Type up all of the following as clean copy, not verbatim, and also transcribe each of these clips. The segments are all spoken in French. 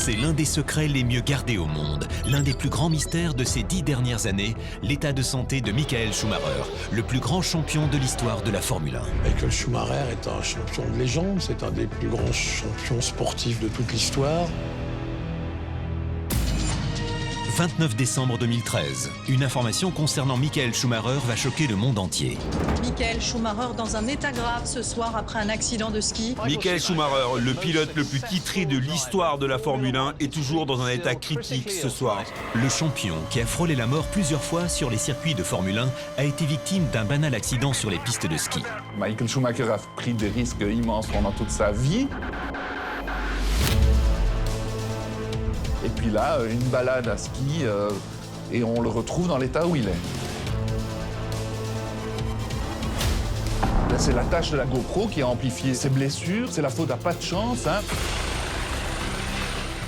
C'est l'un des secrets les mieux gardés au monde, l'un des plus grands mystères de ces 10 dernières années, l'état de santé de Michael Schumacher, le plus grand champion de l'histoire de la Formule 1. Michael Schumacher est un champion de légende, c'est un des plus grands champions sportifs de toute l'histoire. 29 décembre 2013, une information concernant Michael Schumacher va choquer le monde entier. Michael Schumacher dans un état grave ce soir après un accident de ski. Michael Schumacher, le pilote le plus titré de l'histoire de la Formule 1, est toujours dans un état critique ce soir. Le champion, qui a frôlé la mort plusieurs fois sur les circuits de Formule 1, a été victime d'un banal accident sur les pistes de ski. Michael Schumacher a pris des risques immenses pendant toute sa vie. Et puis là, une balade à ski, et on le retrouve dans l'état où il est. Là, c'est la tâche de la GoPro qui a amplifié ses blessures. C'est la faute à pas de chance, hein.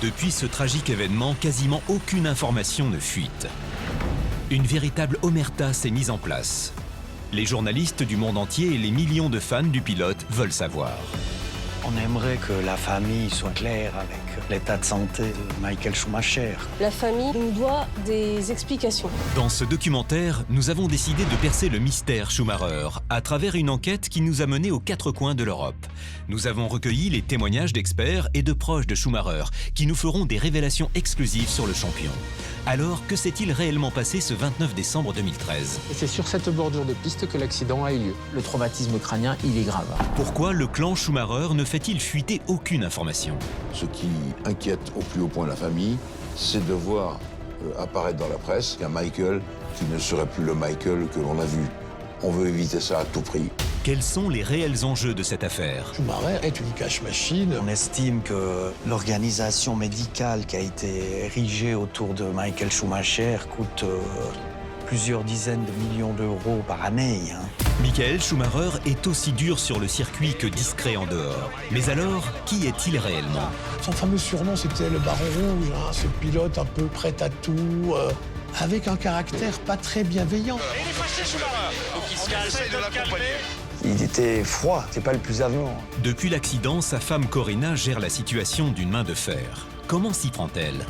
Depuis ce tragique événement, quasiment aucune information ne fuite. Une véritable omerta s'est mise en place. Les journalistes du monde entier et les millions de fans du pilote veulent savoir. On aimerait que la famille soit claire avec l'état de santé de Michael Schumacher. La famille nous doit des explications. Dans ce documentaire, nous avons décidé de percer le mystère Schumacher à travers une enquête qui nous a menés aux 4 coins de l'Europe. Nous avons recueilli les témoignages d'experts et de proches de Schumacher qui nous feront des révélations exclusives sur le champion. Alors, que s'est-il réellement passé ce 29 décembre 2013 ? C'est sur cette bordure de piste que l'accident a eu lieu. Le traumatisme crânien, il est grave. Pourquoi le clan Schumacher ne fait-il fuiter aucune information ? Ce qui inquiète au plus haut point la famille, c'est de voir apparaître dans la presse qu'un Michael qui ne serait plus le Michael que l'on a vu. On veut éviter ça à tout prix. Quels sont les réels enjeux de cette affaire ? Schumacher est une cache-machine. On estime que l'organisation médicale qui a été érigée autour de Michael Schumacher coûte plusieurs dizaines de millions d'euros par année, hein. Michael Schumacher est aussi dur sur le circuit que discret en dehors. Mais alors, qui est-il réellement ? Son fameux surnom, c'était le Baron Rouge, hein, ce pilote un peu prêt à tout, avec un caractère pas très bienveillant. Et il est fâché, Schumacher. Donc il se calme, de l'accompagner. Il était froid, c'est pas le plus avenant. Depuis l'accident, sa femme Corina gère la situation d'une main de fer. Comment s'y prend-elle ?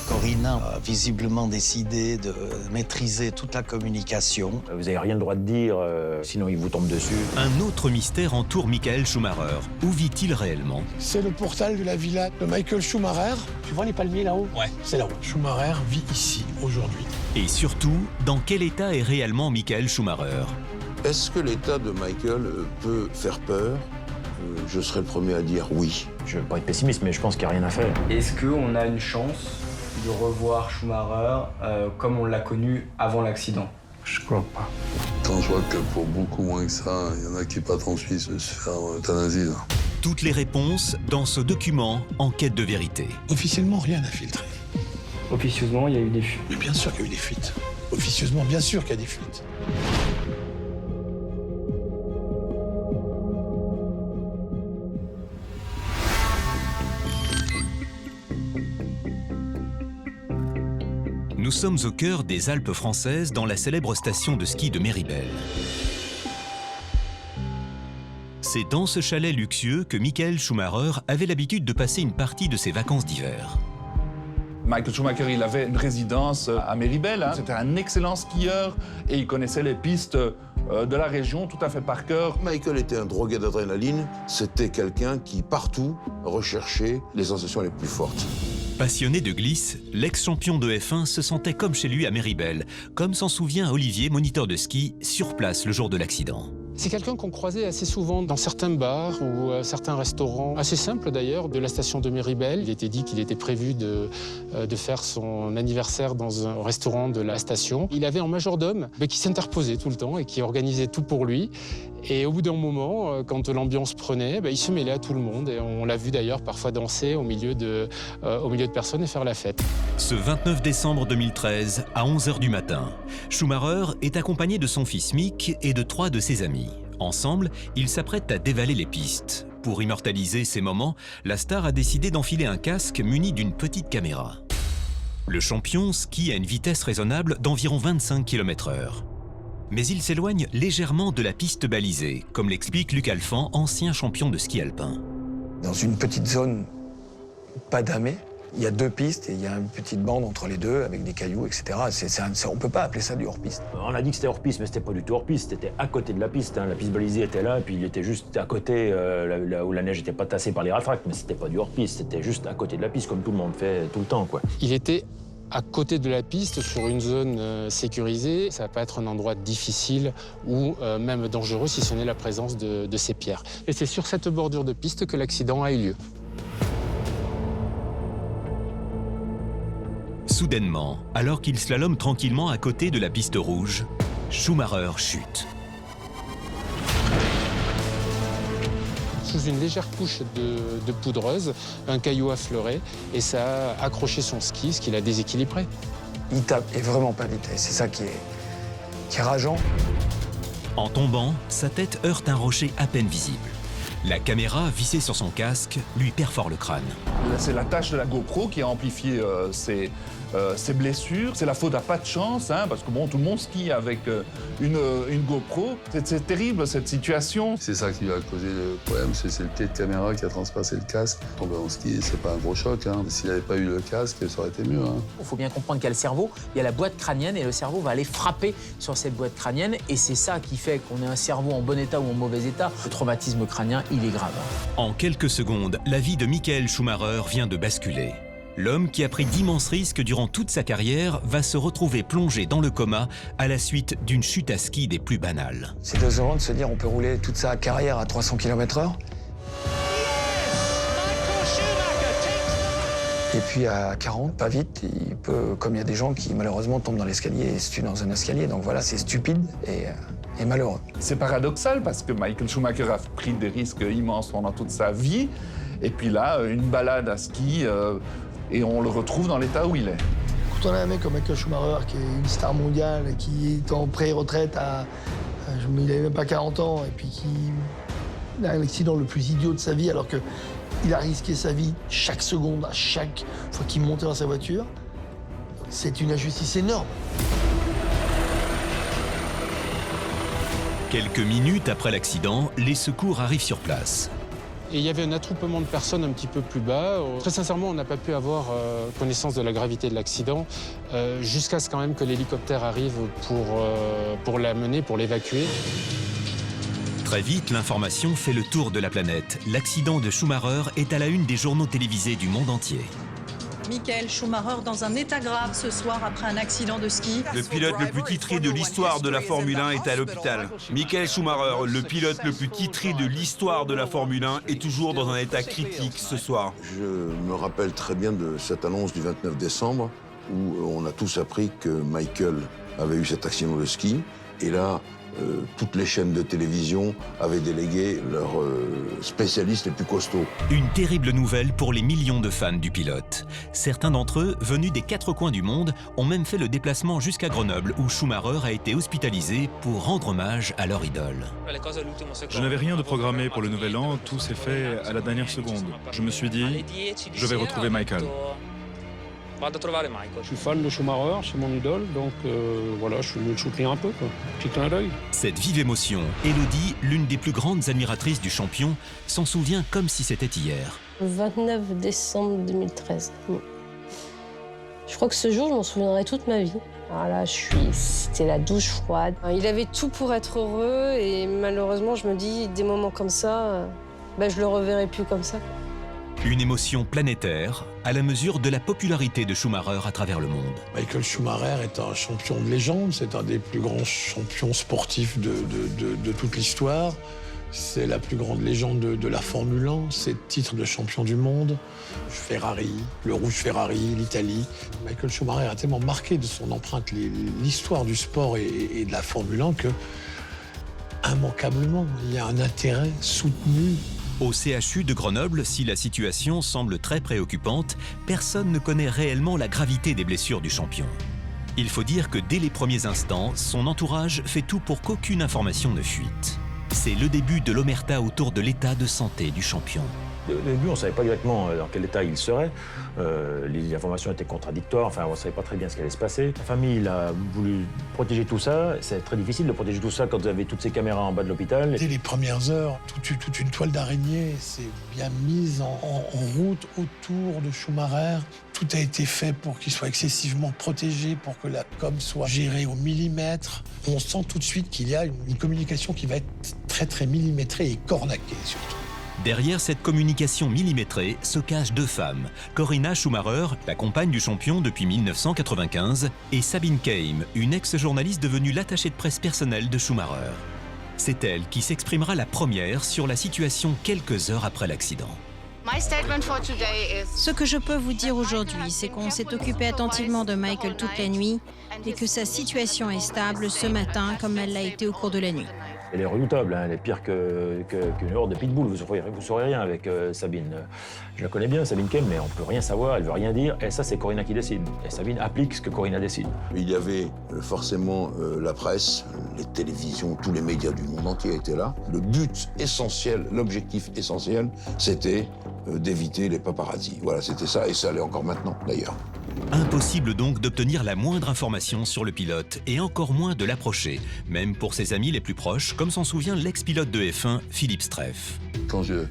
Corina a visiblement décidé de maîtriser toute la communication. Vous n'avez rien le droit de dire, sinon il vous tombe dessus. Un autre mystère entoure Michael Schumacher. Où vit-il réellement ? C'est le portal de la villa de Michael Schumacher. Tu vois les palmiers là-haut ? Ouais. C'est là-haut. Schumacher vit ici, aujourd'hui. Et surtout, dans quel état est réellement Michael Schumacher ? Est-ce que l'état de Michael peut faire peur ? Je serais le premier à dire oui. Je ne veux pas être pessimiste, mais je pense qu'il n'y a rien à faire. Est-ce qu'on a une chance de revoir Schumacher comme on l'a connu avant l'accident? Je crois pas. Quand je vois que pour beaucoup moins que ça, il y en a qui partent en Suisse se faire euthanasier. Toutes les réponses dans ce document en quête de vérité. Officiellement, rien n'a filtré. Officieusement, il y a eu des fuites. Mais bien sûr qu'il y a eu des fuites. Officieusement, bien sûr qu'il y a des fuites. Nous sommes au cœur des Alpes françaises, dans la célèbre station de ski de Méribel. C'est dans ce chalet luxueux que Michael Schumacher avait l'habitude de passer une partie de ses vacances d'hiver. Michael Schumacher, il avait une résidence à Méribel, hein. C'était un excellent skieur et il connaissait les pistes de la région tout à fait par cœur. Michael était un drogué d'adrénaline. C'était quelqu'un qui, partout, recherchait les sensations les plus fortes. Passionné de glisse, l'ex-champion de F1 se sentait comme chez lui à Méribel, comme s'en souvient Olivier, moniteur de ski, sur place le jour de l'accident. C'est quelqu'un qu'on croisait assez souvent dans certains bars ou certains restaurants, assez simples d'ailleurs, de la station de Méribel. Il était dit qu'il était prévu de faire son anniversaire dans un restaurant de la station. Il avait un majordome qui s'interposait tout le temps et qui organisait tout pour lui. Et au bout d'un moment, quand l'ambiance prenait, il se mêlait à tout le monde. Et on l'a vu d'ailleurs parfois danser au milieu de personnes et faire la fête. Ce 29 décembre 2013, à 11h du matin, Schumacher est accompagné de son fils Mick et de 3 de ses amis. Ensemble, ils s'apprêtent à dévaler les pistes. Pour immortaliser ces moments, la star a décidé d'enfiler un casque muni d'une petite caméra. Le champion skie à une vitesse raisonnable d'environ 25 km/h. Mais il s'éloigne légèrement de la piste balisée, comme l'explique Luc Alphand, ancien champion de ski alpin. Dans une petite zone pas damé. Il y a 2 pistes et il y a une petite bande entre les deux avec des cailloux, etc. On peut pas appeler ça du hors-piste. On a dit que c'était hors-piste, mais c'était pas du tout hors-piste. C'était à côté de la piste. La piste balisée était là, et puis il était juste à côté, là où la neige n'était pas tassée par les rafraques. Mais c'était pas du hors-piste, c'était juste à côté de la piste, comme tout le monde fait tout le temps, quoi. Il était à côté de la piste, sur une zone sécurisée. Ça va pas être un endroit difficile ou même dangereux si ce n'est la présence de ces pierres. Et c'est sur cette bordure de piste que l'accident a eu lieu. Soudainement, alors qu'il slalome tranquillement à côté de la piste rouge, Schumacher chute. Sous une légère couche de poudreuse, un caillou a fleuré et ça a accroché son ski, ce qui l'a déséquilibré. Il tape et vraiment pas vite, et c'est ça qui est rageant. En tombant, sa tête heurte un rocher à peine visible. La caméra, vissée sur son casque, lui perfore le crâne. C'est la tâche de la GoPro qui a amplifié ses blessures. C'est la faute à pas de chance, hein, parce que bon, tout le monde skie avec une GoPro. C'est terrible cette situation. C'est ça qui lui a causé le problème, c'est le pied de caméra qui a transpercé le casque. Tomber en ski, c'est pas un gros choc. Hein. S'il n'avait pas eu le casque, ça aurait été mieux. Hein. Il faut bien comprendre qu'il y a le cerveau, il y a la boîte crânienne et le cerveau va aller frapper sur cette boîte crânienne. Et c'est ça qui fait qu'on ait un cerveau en bon état ou en mauvais état. Le traumatisme crânien, il est grave. En quelques secondes, la vie de Michael Schumacher vient de basculer. L'homme qui a pris d'immenses risques durant toute sa carrière va se retrouver plongé dans le coma à la suite d'une chute à ski des plus banales. C'est désolant de se dire on peut rouler toute sa carrière à 300 km/h. Et puis à 40, pas vite, il peut, comme il y a des gens qui malheureusement tombent dans l'escalier et se tuent dans un escalier. Donc voilà, c'est stupide et malheureux. C'est paradoxal parce que Michael Schumacher a pris des risques immenses pendant toute sa vie. Et puis là, une balade à ski, et on le retrouve dans l'état où il est. Quand on a un mec comme Michael Schumacher, qui est une star mondiale, qui est en pré-retraite il n'avait même pas 40 ans, et puis qui a un accident le plus idiot de sa vie, alors qu'il a risqué sa vie chaque seconde, à chaque fois qu'il montait dans sa voiture, c'est une injustice énorme. Quelques minutes après l'accident, les secours arrivent sur place. Et il y avait un attroupement de personnes un petit peu plus bas. Très sincèrement, on n'a pas pu avoir connaissance de la gravité de l'accident jusqu'à ce quand même que l'hélicoptère arrive pour l'amener, pour l'évacuer. Très vite, l'information fait le tour de la planète. L'accident de Schumacher est à la une des journaux télévisés du monde entier. Michael Schumacher dans un état grave ce soir après un accident de ski. Le pilote le plus titré de l'histoire de la Formule 1 est à l'hôpital. Michael Schumacher, le pilote le plus titré de l'histoire de la Formule 1, est toujours dans un état critique ce soir. Je me rappelle très bien de cette annonce du 29 décembre où on a tous appris que Michael avait eu cet accident de ski. Et là, toutes les chaînes de télévision avaient délégué leurs spécialistes les plus costauds. Une terrible nouvelle pour les millions de fans du pilote. Certains d'entre eux, venus des 4 coins du monde, ont même fait le déplacement jusqu'à Grenoble, où Schumacher a été hospitalisé pour rendre hommage à leur idole. Je n'avais rien de programmé pour le nouvel an, tout s'est fait à la dernière seconde. Je me suis dit, je vais retrouver Michael. Je suis fan de Schumacher, c'est mon idole, donc voilà, je suis venu le soutenir un peu, quoi. Petit clin d'œil. Cette vive émotion, Élodie, l'une des plus grandes admiratrices du champion, s'en souvient comme si c'était hier. Le 29 décembre 2013. Je crois que ce jour, je m'en souviendrai toute ma vie. Alors là, c'était la douche froide. Il avait tout pour être heureux et malheureusement, je me dis, des moments comme ça, je le reverrai plus comme ça. Une émotion planétaire à la mesure de la popularité de Schumacher à travers le monde. Michael Schumacher est un champion de légende, c'est un des plus grands champions sportifs de toute l'histoire. C'est la plus grande légende de la Formule 1, c'est titre de champion du monde. Ferrari, le rouge Ferrari, l'Italie. Michael Schumacher a tellement marqué de son empreinte l'histoire du sport et de la Formule 1 que, immanquablement, il y a un intérêt soutenu. Au CHU de Grenoble, si la situation semble très préoccupante, personne ne connaît réellement la gravité des blessures du champion. Il faut dire que dès les premiers instants, son entourage fait tout pour qu'aucune information ne fuite. C'est le début de l'omerta autour de l'état de santé du champion. Au début, on ne savait pas exactement dans quel état il serait. Les informations étaient contradictoires, enfin, on ne savait pas très bien ce qui allait se passer. La famille a voulu protéger tout ça. C'est très difficile de protéger tout ça quand vous avez toutes ces caméras en bas de l'hôpital. Dès les premières heures, toute une toile d'araignée s'est bien mise en route autour de Schumacher. Tout a été fait pour qu'il soit excessivement protégé, pour que la com soit gérée au millimètre. On sent tout de suite qu'il y a une communication qui va être très, très millimétrée et cornaquée, surtout. Derrière cette communication millimétrée se cachent deux femmes, Corinna Schumacher, la compagne du champion depuis 1995, et Sabine Keim, une ex-journaliste devenue l'attachée de presse personnelle de Schumacher. C'est elle qui s'exprimera la première sur la situation quelques heures après l'accident. Ce que je peux vous dire aujourd'hui, c'est qu'on s'est occupé attentivement de Michael toute la nuit et que sa situation est stable ce matin comme elle l'a été au cours de la nuit. Elle est redoutable, hein. Elle est pire qu'une horde de pitbull. Vous saurez rien avec Sabine. Je la connais bien, Sabine Keim, mais on ne peut rien savoir, elle ne veut rien dire. Et ça, c'est Corinna qui décide. Et Sabine applique ce que Corinna décide. Il y avait forcément la presse, les télévisions, tous les médias du monde entier étaient là. Le but essentiel, l'objectif essentiel, c'était d'éviter les paparazzis. Voilà, c'était ça, et ça l'est encore maintenant, d'ailleurs. Impossible donc d'obtenir la moindre information sur le pilote, et encore moins de l'approcher, même pour ses amis les plus proches, comme s'en souvient l'ex-pilote de F1, Philippe Streiff. Quand j'ai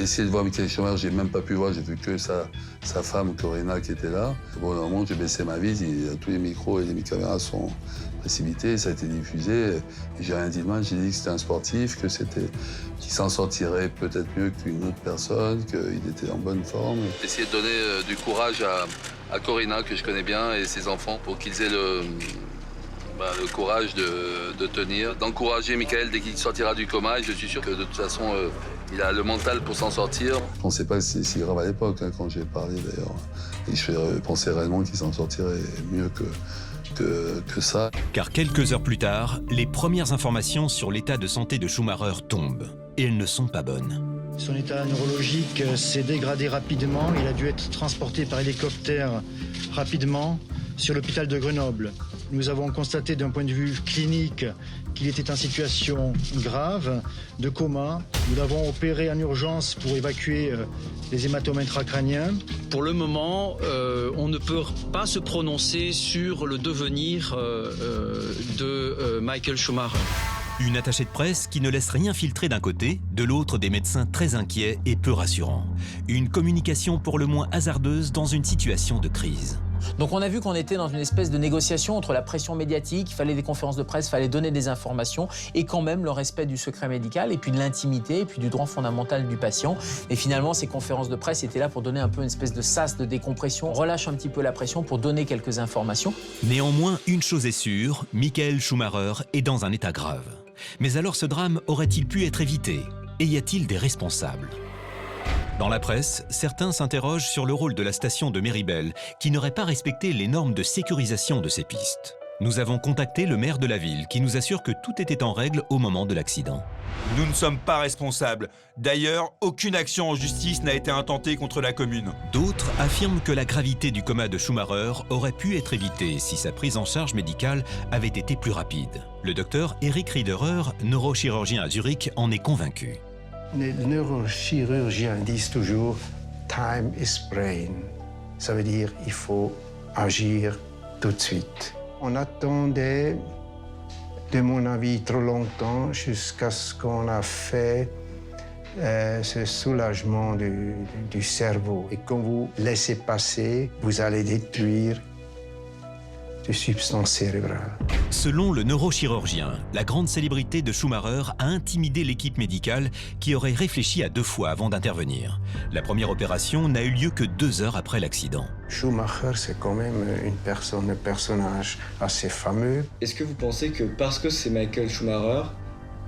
essayé de voir Michael Schumacher, j'ai même pas pu voir, j'ai vu que sa femme, Corinna, qui était là. Bon, au moment où j'ai baissé ma vis, tous les micros et les caméras sont précipités, ça a été diffusé. Et j'ai rien dit de mal, j'ai dit que c'était un sportif, qu'il s'en sortirait peut-être mieux qu'une autre personne, qu'il était en bonne forme. J'ai essayé de donner du courage à Corinna, que je connais bien, et ses enfants, pour qu'ils aient le courage de tenir, d'encourager Michael dès qu'il sortira du coma. Et je suis sûr que de toute façon, il a le mental pour s'en sortir. On ne sait pas si c'est si grave à l'époque, hein, quand j'ai parlé d'ailleurs. Et je pensais réellement qu'il s'en sortirait mieux que ça. Car quelques heures plus tard, les premières informations sur l'état de santé de Schumacher tombent. Et elles ne sont pas bonnes. Son état neurologique s'est dégradé rapidement. Il a dû être transporté par hélicoptère rapidement sur l'hôpital de Grenoble. Nous avons constaté d'un point de vue clinique qu'il était en situation grave, de coma. Nous l'avons opéré en urgence pour évacuer les hématomes intracrâniens. Pour le moment, on ne peut pas se prononcer sur le devenir de Michael Schumacher. Une attachée de presse qui ne laisse rien filtrer d'un côté, de l'autre des médecins très inquiets et peu rassurants. Une communication pour le moins hasardeuse dans une situation de crise. Donc on a vu qu'on était dans une espèce de négociation entre la pression médiatique, il fallait des conférences de presse, il fallait donner des informations, et quand même le respect du secret médical, et puis de l'intimité, et puis du droit fondamental du patient. Et finalement, ces conférences de presse étaient là pour donner un peu une espèce de sas de décompression. On relâche un petit peu la pression pour donner quelques informations. Néanmoins, une chose est sûre, Michael Schumacher est dans un état grave. Mais alors ce drame aurait-il pu être évité? Et y a-t-il des responsables? Dans la presse, certains s'interrogent sur le rôle de la station de Méribel, qui n'aurait pas respecté les normes de sécurisation de ces pistes. Nous avons contacté le maire de la ville, qui nous assure que tout était en règle au moment de l'accident. Nous ne sommes pas responsables. D'ailleurs, aucune action en justice n'a été intentée contre la commune. D'autres affirment que la gravité du coma de Schumacher aurait pu être évitée si sa prise en charge médicale avait été plus rapide. Le docteur Eric Riederer, neurochirurgien à Zurich, en est convaincu. Les neurochirurgiens disent toujours « time is brain ». Ça veut dire qu'il faut agir tout de suite. On attendait, de mon avis, trop longtemps jusqu'à ce qu'on a fait ce soulagement du cerveau. Et quand vous laissez passer, vous allez détruire des substances cérébrales. Selon le neurochirurgien, la grande célébrité de Schumacher a intimidé l'équipe médicale qui aurait réfléchi à 2 fois avant d'intervenir. La première opération n'a eu lieu que 2 heures après l'accident. Schumacher, c'est quand même un personnage assez fameux. Est-ce que vous pensez que parce que c'est Michael Schumacher,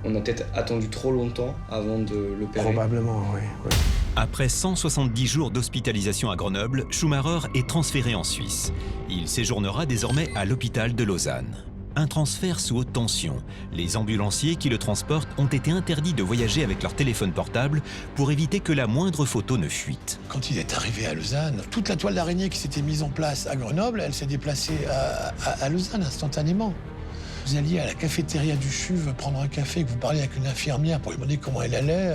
on a peut-être attendu trop longtemps avant de l'opérer? Probablement, oui. Après 170 jours d'hospitalisation à Grenoble, Schumacher est transféré en Suisse. Il séjournera désormais à l'hôpital de Lausanne. Un transfert sous haute tension. Les ambulanciers qui le transportent ont été interdits de voyager avec leur téléphone portable pour éviter que la moindre photo ne fuite. Quand il est arrivé à Lausanne, toute la toile d'araignée qui s'était mise en place à Grenoble, elle s'est déplacée à Lausanne instantanément. Vous alliez à la cafétéria du CHUV prendre un café, que vous parliez avec une infirmière pour lui demander comment elle allait.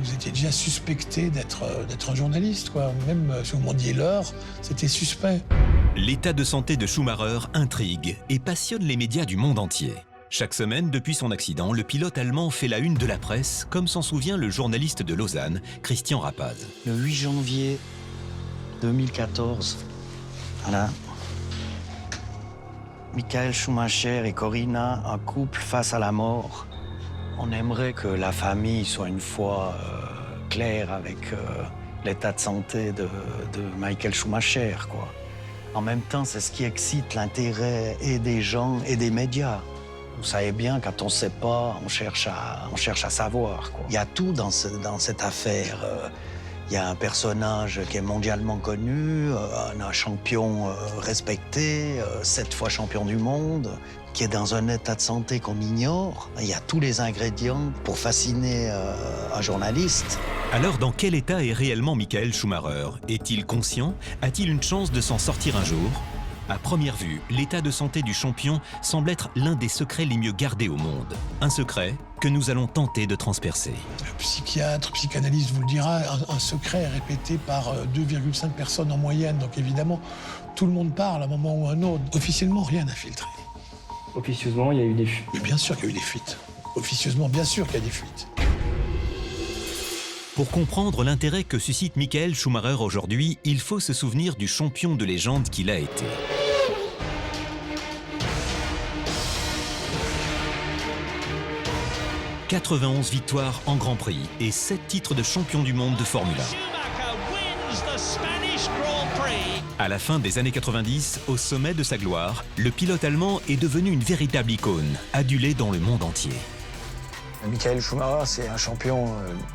vous étiez déjà suspecté d'être un journaliste, quoi. Même si vous demandiez l'heure, c'était suspect. L'état de santé de Schumacher intrigue et passionne les médias du monde entier. Chaque semaine, depuis son accident, le pilote allemand fait la une de la presse, comme s'en souvient le journaliste de Lausanne, Christian Rapaz. Le 8 janvier 2014, voilà. Michael Schumacher et Corinna, un couple face à la mort. On aimerait que la famille soit une fois claire avec l'état de santé de Michael Schumacher, quoi. En même temps, c'est ce qui excite l'intérêt et des gens et des médias. Vous savez bien, quand on ne sait pas, on cherche à savoir, quoi. Il y a tout dans cette affaire. Il y a un personnage qui est mondialement connu, un champion respecté, 7 fois champion du monde, qui est dans un état de santé qu'on ignore. Il y a tous les ingrédients pour fasciner un journaliste. Alors, dans quel état est réellement Michael Schumacher? Est-il conscient? A-t-il une chance de s'en sortir un jour? À première vue, l'état de santé du champion semble être l'un des secrets les mieux gardés au monde. Un secret que nous allons tenter de transpercer. Le psychiatre, psychanalyste vous le dira, un secret est répété par 2,5 personnes en moyenne. Donc évidemment, tout le monde parle à un moment ou à un autre. Officiellement, rien n'a filtré. Officieusement, il y a eu des fuites. Mais bien sûr qu'il y a eu des fuites. Officieusement, bien sûr qu'il y a des fuites. Pour comprendre l'intérêt que suscite Michael Schumacher aujourd'hui, il faut se souvenir du champion de légende qu'il a été. « 91 victoires en Grand Prix et 7 titres de champion du monde de Formule 1. » À la fin des années 90, au sommet de sa gloire, le pilote allemand est devenu une véritable icône, adulé dans le monde entier. Michael Schumacher, c'est un champion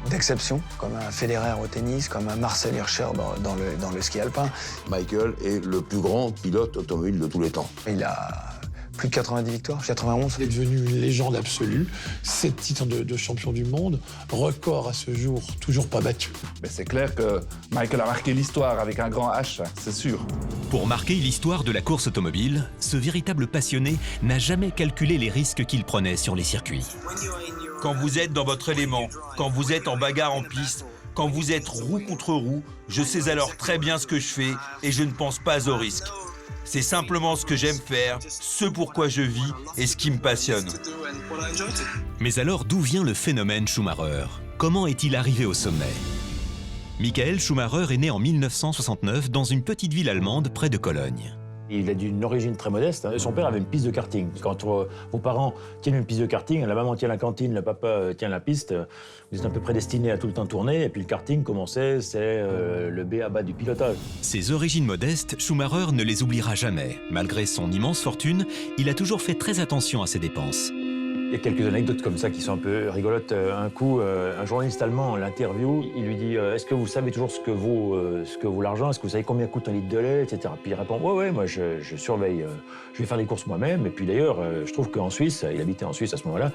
d'exception, comme un Federer au tennis, comme un Marcel Hirscher dans le ski alpin. Michael est le plus grand pilote automobile de tous les temps. Il a plus de 90 victoires, 91. Il est devenu une légende absolue, 7 titres de champion du monde, record à ce jour, toujours pas battu. Mais c'est clair que Michael a marqué l'histoire avec un grand H, c'est sûr. Pour marquer l'histoire de la course automobile, ce véritable passionné n'a jamais calculé les risques qu'il prenait sur les circuits. Quand vous êtes dans votre élément, quand vous êtes en bagarre en piste, quand vous êtes roue contre roue, je sais alors très bien ce que je fais et je ne pense pas au risque. C'est simplement ce que j'aime faire, ce pourquoi je vis et ce qui me passionne. Mais alors, d'où vient le phénomène Schumacher? Comment est-il arrivé au sommet? Michael Schumacher est né en 1969 dans une petite ville allemande près de Cologne. Il est d'une origine très modeste. Son père avait une piste de karting. Quand vos parents tiennent une piste de karting, la maman tient la cantine, le papa tient la piste, vous êtes un peu prédestiné à tout le temps tourner. Et puis le karting commençait, c'est le b.a.-ba du pilotage. Ses origines modestes, Schumacher ne les oubliera jamais. Malgré son immense fortune, il a toujours fait très attention à ses dépenses. Il y a quelques anecdotes comme ça qui sont un peu rigolotes. Un coup, un journaliste allemand l'interview, il lui dit « Est-ce que vous savez toujours ce que vaut l'argent? Est-ce que vous savez combien coûte un litre de lait, etc. » Puis il répond « Ouais, moi je surveille, je vais faire les courses moi-même. Et puis d'ailleurs, je trouve qu'en Suisse, il habitait en Suisse à ce moment-là,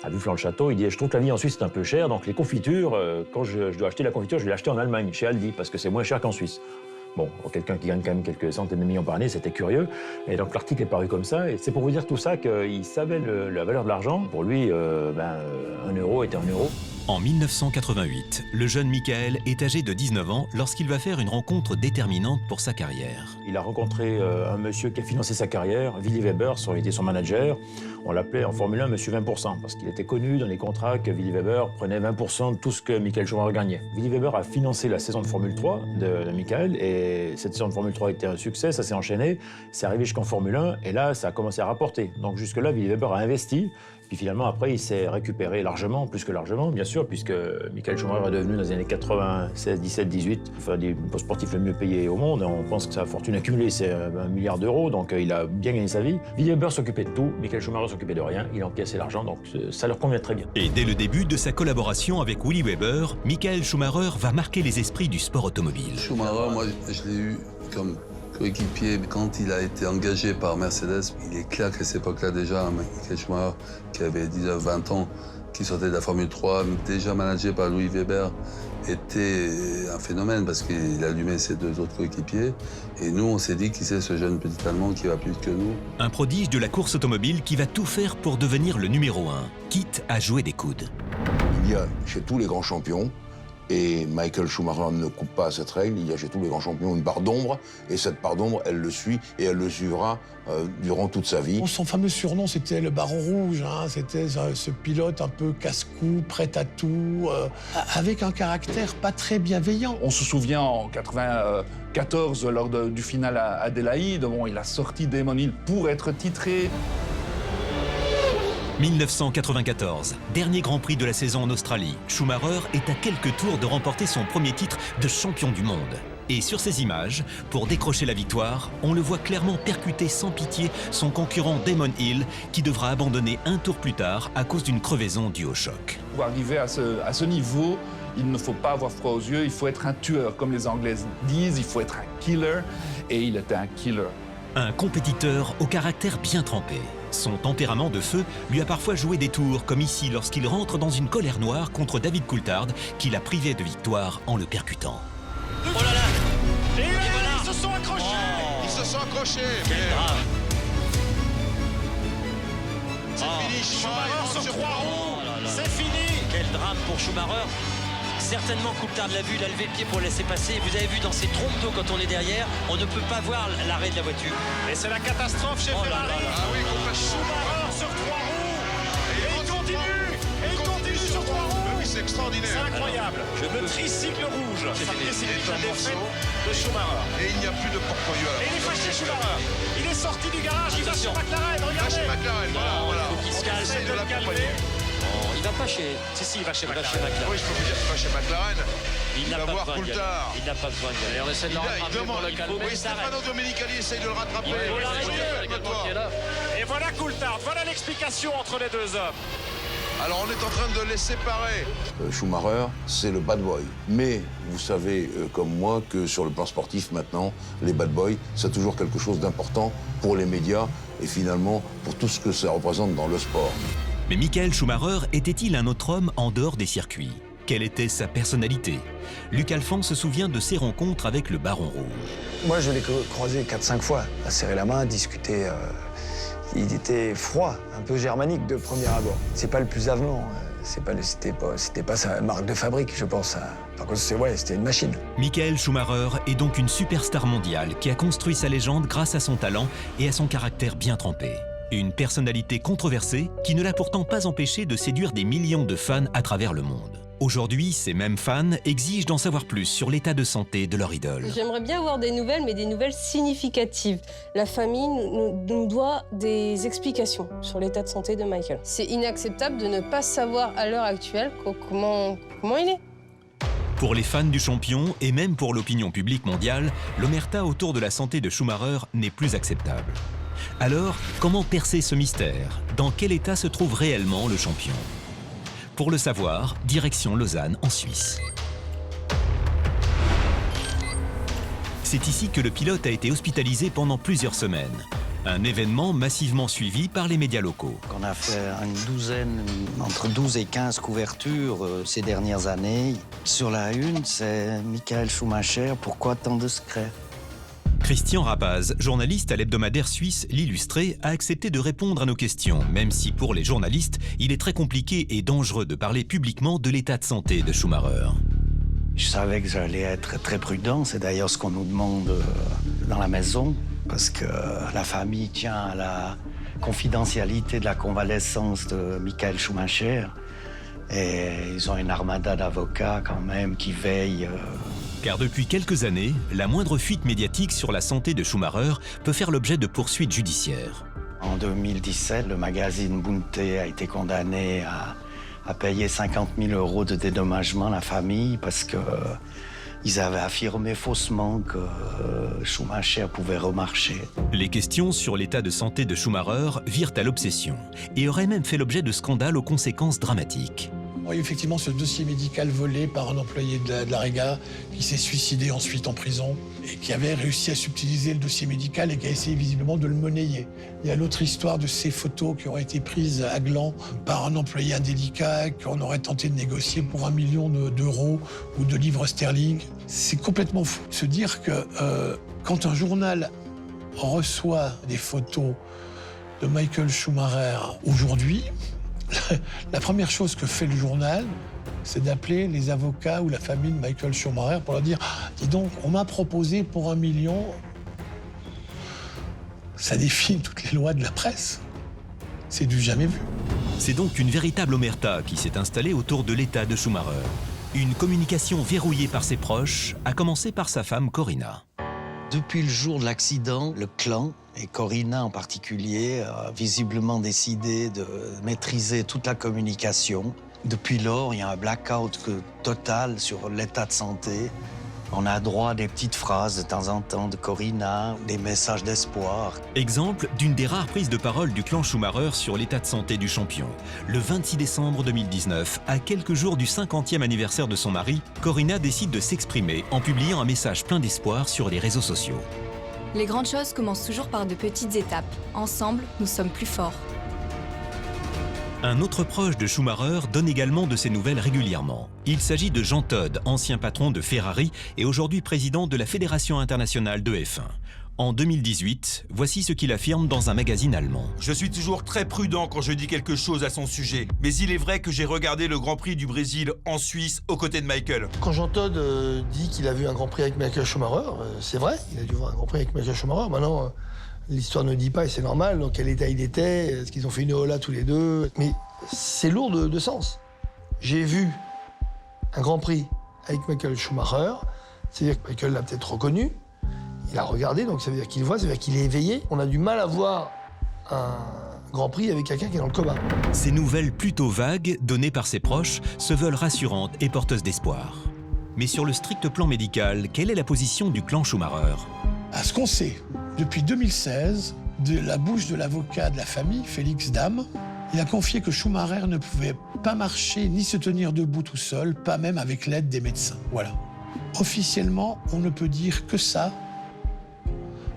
à Bufflan-le-Château, il dit « Je trouve que la vie en Suisse est un peu chère, donc les confitures, quand je dois acheter la confiture, je vais l'acheter en Allemagne, chez Aldi, parce que c'est moins cher qu'en Suisse. » Bon, pour quelqu'un qui gagne quand même quelques centaines de millions par année, c'était curieux. Et donc l'article est paru comme ça. Et c'est pour vous dire tout ça qu'il savait la valeur de l'argent. Pour lui, 1 euro était 1 euro. En 1988, le jeune Michael est âgé de 19 ans lorsqu'il va faire une rencontre déterminante pour sa carrière. Il a rencontré un monsieur qui a financé sa carrière, Willy Weber, il était son manager. On l'appelait en Formule 1 Monsieur 20%, parce qu'il était connu dans les contrats que Willy Weber prenait 20% de tout ce que Michael Schumacher gagnait. Willy Weber a financé la saison de Formule 3 de Michael, et cette saison de Formule 3 a été un succès, ça s'est enchaîné, c'est arrivé jusqu'en Formule 1, et là, ça a commencé à rapporter. Donc jusque-là, Willy Weber a investi. Puis finalement, après, il s'est récupéré largement, plus que largement, bien sûr, puisque Michael Schumacher est devenu, dans les années 96, 17, 18, enfin, des sportifs le mieux payés au monde. On pense que sa fortune accumulée, c'est 1 milliard d'euros, donc il a bien gagné sa vie. Willy Weber s'occupait de tout, Michael Schumacher s'occupait de rien, il encaissait l'argent, donc ça leur convient très bien. Et dès le début de sa collaboration avec Willy Weber, Michael Schumacher va marquer les esprits du sport automobile. Schumacher, moi, je l'ai eu comme coéquipier. Quand il a été engagé par Mercedes, il est clair qu'à cette époque-là déjà, Michael Schumacher, qui avait 19-20 ans, qui sortait de la Formule 3, déjà managé par Louis Weber, était un phénomène parce qu'il allumait ses 2 autres coéquipiers. Et nous, on s'est dit qui c'est ce jeune petit Allemand qui va plus vite que nous. Un prodige de la course automobile qui va tout faire pour devenir le numéro 1, quitte à jouer des coudes. Il y a chez tous les grands champions Et Michael Schumacher ne coupe pas à cette règle. Il y a chez tous les grands champions une part d'ombre. Et cette part d'ombre, elle le suit et elle le suivra durant toute sa vie. Son fameux surnom, c'était le Baron Rouge. Hein. C'était ce pilote un peu casse-cou, prêt à tout, avec un caractère pas très bienveillant. On se souvient en 94, lors du final à Adélaïde, bon, il a sorti Damon Hill pour être titré. 1994, dernier Grand Prix de la saison en Australie. Schumacher est à quelques tours de remporter son premier titre de champion du monde. Et sur ces images, pour décrocher la victoire, on le voit clairement percuter sans pitié son concurrent Damon Hill, qui devra abandonner un tour plus tard à cause d'une crevaison due au choc. Pour arriver à ce niveau, il ne faut pas avoir froid aux yeux, il faut être un tueur. Comme les Anglais disent, il faut être un killer. Et il était un killer. Un compétiteur au caractère bien trempé. Son tempérament de feu lui a parfois joué des tours, comme ici lorsqu'il rentre dans une colère noire contre David Coulthard, qui l'a privé de victoire en le percutant. Oh là là! Et voilà. Ils se sont accrochés! Ils se sont accrochés! Quel drame! C'est fini, Schumacher sur 3 roues! C'est fini! Quel drame pour Schumacher! Certainement, Coulthard l'a vu, il a levé le pied pour laisser passer. Vous avez vu dans ces trompes d'eau, quand on est derrière, on ne peut pas voir l'arrêt de la voiture. Et c'est la catastrophe chez Ferrari. Ah oui, complètement. Schumacher sur 3 roues. Et il continue. Et il continue sur 3 roues. Oui, c'est extraordinaire. C'est incroyable. Le tricycle rouge. Ça précipite la défaite de Schumacher. Et il n'y a plus de porte-voyou. Et il est fâché, Schumacher. Il est sorti du garage, il va chez McLaren, regardez. Il va chez McLaren, voilà. Il faut qu'il se calme, essaie de l'accompagner. Il va pas chez... Si, il va chez McLaren. Oui, je peux vous dire qu'il va chez McLaren. Il va voir Coulthard. Il n'a pas besoin de gagner. On essaie de le rattraper pour le calmer. Oui, Stefano Domenicali essaye de le rattraper. Et voilà Coulthard, voilà l'explication entre les deux hommes. Alors on est en train de les séparer. Schumacher, c'est le bad boy. Mais vous savez, comme moi, que sur le plan sportif maintenant, les bad boys, c'est toujours quelque chose d'important pour les médias et finalement pour tout ce que ça représente dans le sport. Mais Michael Schumacher était-il un autre homme en dehors des circuits? Quelle était sa personnalité? Luc Alphand se souvient de ses rencontres avec le Baron Rouge. Moi, je l'ai croisé 4-5 fois, à serrer la main, discuter. Il était froid, un peu germanique de premier abord. C'est pas le plus avenant, c'était pas sa marque de fabrique, je pense. Par contre, c'était une machine. Michael Schumacher est donc une superstar mondiale qui a construit sa légende grâce à son talent et à son caractère bien trempé. Une personnalité controversée qui ne l'a pourtant pas empêché de séduire des millions de fans à travers le monde. Aujourd'hui, ces mêmes fans exigent d'en savoir plus sur l'état de santé de leur idole. J'aimerais bien avoir des nouvelles, mais des nouvelles significatives. La famille nous doit des explications sur l'état de santé de Michael. C'est inacceptable de ne pas savoir à l'heure actuelle comment il est. Pour les fans du champion et même pour l'opinion publique mondiale, l'omerta autour de la santé de Schumacher n'est plus acceptable. Alors, comment percer ce mystère? Dans quel état se trouve réellement le champion? Pour le savoir, direction Lausanne, en Suisse. C'est ici que le pilote a été hospitalisé pendant plusieurs semaines. Un événement massivement suivi par les médias locaux. On a fait une douzaine, entre 12 et 15 couvertures ces dernières années. Sur la une, c'est Michael Schumacher, pourquoi tant de secrets? Christian Rapaz, journaliste à l'hebdomadaire suisse L'Illustré, a accepté de répondre à nos questions, même si pour les journalistes, il est très compliqué et dangereux de parler publiquement de l'état de santé de Schumacher. Je savais que j'allais être très prudent, c'est d'ailleurs ce qu'on nous demande dans la maison, parce que la famille tient à la confidentialité de la convalescence de Michael Schumacher, et ils ont une armada d'avocats quand même qui veillent. Car depuis quelques années, la moindre fuite médiatique sur la santé de Schumacher peut faire l'objet de poursuites judiciaires. En 2017, le magazine Bunte a été condamné à payer 50 000 € de dédommagement à la famille parce qu'ils avaient affirmé faussement que Schumacher pouvait remarcher. Les questions sur l'état de santé de Schumacher virent à l'obsession et auraient même fait l'objet de scandales aux conséquences dramatiques. Il y a effectivement ce dossier médical volé par un employé de la Rega qui s'est suicidé ensuite en prison et qui avait réussi à subtiliser le dossier médical et qui a essayé visiblement de le monnayer. Il y a l'autre histoire de ces photos qui auraient été prises à Gland par un employé indélicat qu'on aurait tenté de négocier pour 1 million d'euros ou de livres sterling. C'est complètement fou de se dire que quand un journal reçoit des photos de Michael Schumacher aujourd'hui, la première chose que fait le journal, c'est d'appeler les avocats ou la famille de Michael Schumacher pour leur dire « Dis donc, on m'a proposé pour 1 million ». Ça défie toutes les lois de la presse. C'est du jamais vu. C'est donc une véritable omerta qui s'est installée autour de l'état de Schumacher. Une communication verrouillée par ses proches, à commencer par sa femme Corinna. Depuis le jour de l'accident, le clan, et Corinna en particulier, a visiblement décidé de maîtriser toute la communication. Depuis lors, il y a un blackout total sur l'état de santé. On a droit à des petites phrases de temps en temps de Corinna, des messages d'espoir. Exemple d'une des rares prises de parole du clan Schumacher sur l'état de santé du champion. Le 26 décembre 2019, à quelques jours du 50e anniversaire de son mari, Corinna décide de s'exprimer en publiant un message plein d'espoir sur les réseaux sociaux. Les grandes choses commencent toujours par de petites étapes. Ensemble, nous sommes plus forts. Un autre proche de Schumacher donne également de ses nouvelles régulièrement. Il s'agit de Jean Todt, ancien patron de Ferrari et aujourd'hui président de la Fédération internationale de F1. En 2018, voici ce qu'il affirme dans un magazine allemand. Je suis toujours très prudent quand je dis quelque chose à son sujet, mais il est vrai que j'ai regardé le Grand Prix du Brésil en Suisse aux côtés de Michael. Quand Jean Todt dit qu'il a vu un Grand Prix avec Michael Schumacher, c'est vrai, il a dû voir un Grand Prix avec Michael Schumacher. Maintenant, l'histoire ne dit pas, et c'est normal, dans quel état il était, est-ce qu'ils ont fait une hola tous les deux. Mais c'est lourd de sens. J'ai vu un Grand Prix avec Michael Schumacher, c'est-à-dire que Michael l'a peut-être reconnu, il a regardé, donc ça veut dire qu'il voit, ça veut dire qu'il est éveillé. On a du mal à voir un Grand Prix avec quelqu'un qui est dans le coma. Ces nouvelles plutôt vagues, données par ses proches, se veulent rassurantes et porteuses d'espoir. Mais sur le strict plan médical, quelle est la position du clan Schumacher? À ce qu'on sait, depuis 2016, de la bouche de l'avocat de la famille, Félix Dam, il a confié que Schumacher ne pouvait pas marcher ni se tenir debout tout seul, pas même avec l'aide des médecins. Voilà. Officiellement, on ne peut dire que ça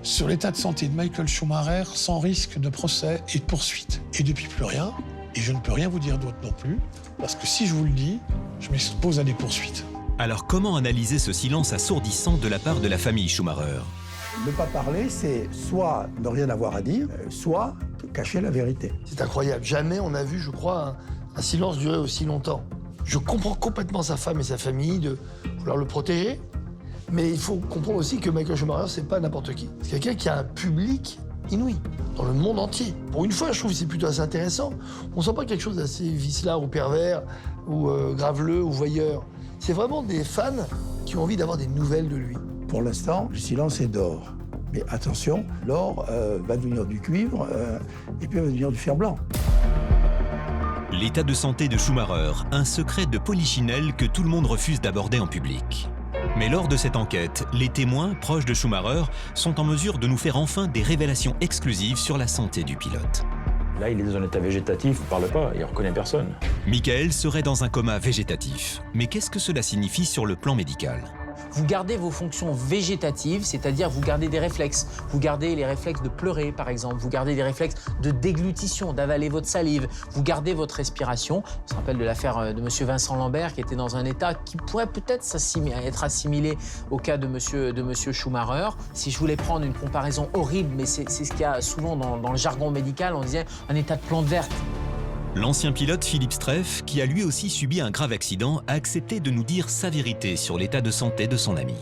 sur l'état de santé de Michael Schumacher sans risque de procès et de poursuite. Et depuis plus rien, et je ne peux rien vous dire d'autre non plus, parce que si je vous le dis, je m'expose à des poursuites. Alors comment analyser ce silence assourdissant de la part de la famille Schumacher? Ne pas parler, c'est soit ne rien avoir à dire, soit cacher la vérité. C'est incroyable. Jamais on a vu, je crois, un silence durer aussi longtemps. Je comprends complètement sa femme et sa famille de vouloir le protéger, mais il faut comprendre aussi que Michael Schumacher, c'est pas n'importe qui. C'est quelqu'un qui a un public inouï, dans le monde entier. Pour une fois, je trouve que c'est plutôt assez intéressant. On sent pas quelque chose d'assez vicelard ou pervers, ou graveleux ou voyeur. C'est vraiment des fans qui ont envie d'avoir des nouvelles de lui. Pour l'instant, le silence est d'or. Mais attention, l'or va devenir du cuivre et puis va devenir du fer blanc. L'état de santé de Schumacher, un secret de polichinelle que tout le monde refuse d'aborder en public. Mais lors de cette enquête, les témoins, proches de Schumacher, sont en mesure de nous faire enfin des révélations exclusives sur la santé du pilote. Là, il est dans un état végétatif, il ne parle pas, il ne reconnaît personne. Michael serait dans un coma végétatif. Mais qu'est-ce que cela signifie sur le plan médical ? Vous gardez vos fonctions végétatives, c'est-à-dire vous gardez des réflexes. Vous gardez les réflexes de pleurer, par exemple. Vous gardez des réflexes de déglutition, d'avaler votre salive. Vous gardez votre respiration. On se rappelle de l'affaire de M. Vincent Lambert, qui était dans un état qui pourrait peut-être être assimilé au cas de monsieur Schumacher. Si je voulais prendre une comparaison horrible, mais c'est ce qu'il y a souvent dans le jargon médical, on disait un état de plante verte. L'ancien pilote Philippe Streiff, qui a lui aussi subi un grave accident, a accepté de nous dire sa vérité sur l'état de santé de son ami.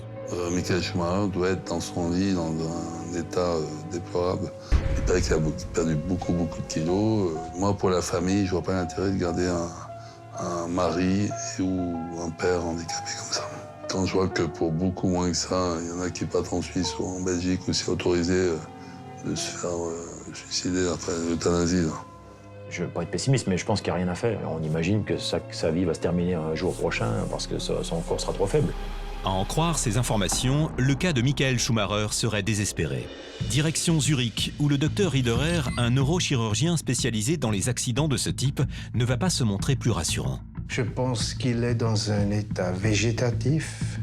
Michael Schumacher doit être dans son lit, dans un état déplorable. Il paraît qu'il a perdu beaucoup de kilos. Moi, pour la famille, je vois pas l'intérêt de garder un mari ou un père handicapé comme ça. Quand je vois que pour beaucoup moins que ça, il y en a qui partent en Suisse ou en Belgique où c'est autorisé de se faire suicider, enfin l'euthanasie. Je ne veux pas être pessimiste, mais je pense qu'il n'y a rien à faire. On imagine que sa vie va se terminer un jour prochain parce que son corps sera trop faible. À en croire ces informations, le cas de Michael Schumacher serait désespéré. Direction Zurich, où le docteur Riederer, un neurochirurgien spécialisé dans les accidents de ce type, ne va pas se montrer plus rassurant. Je pense qu'il est dans un état végétatif.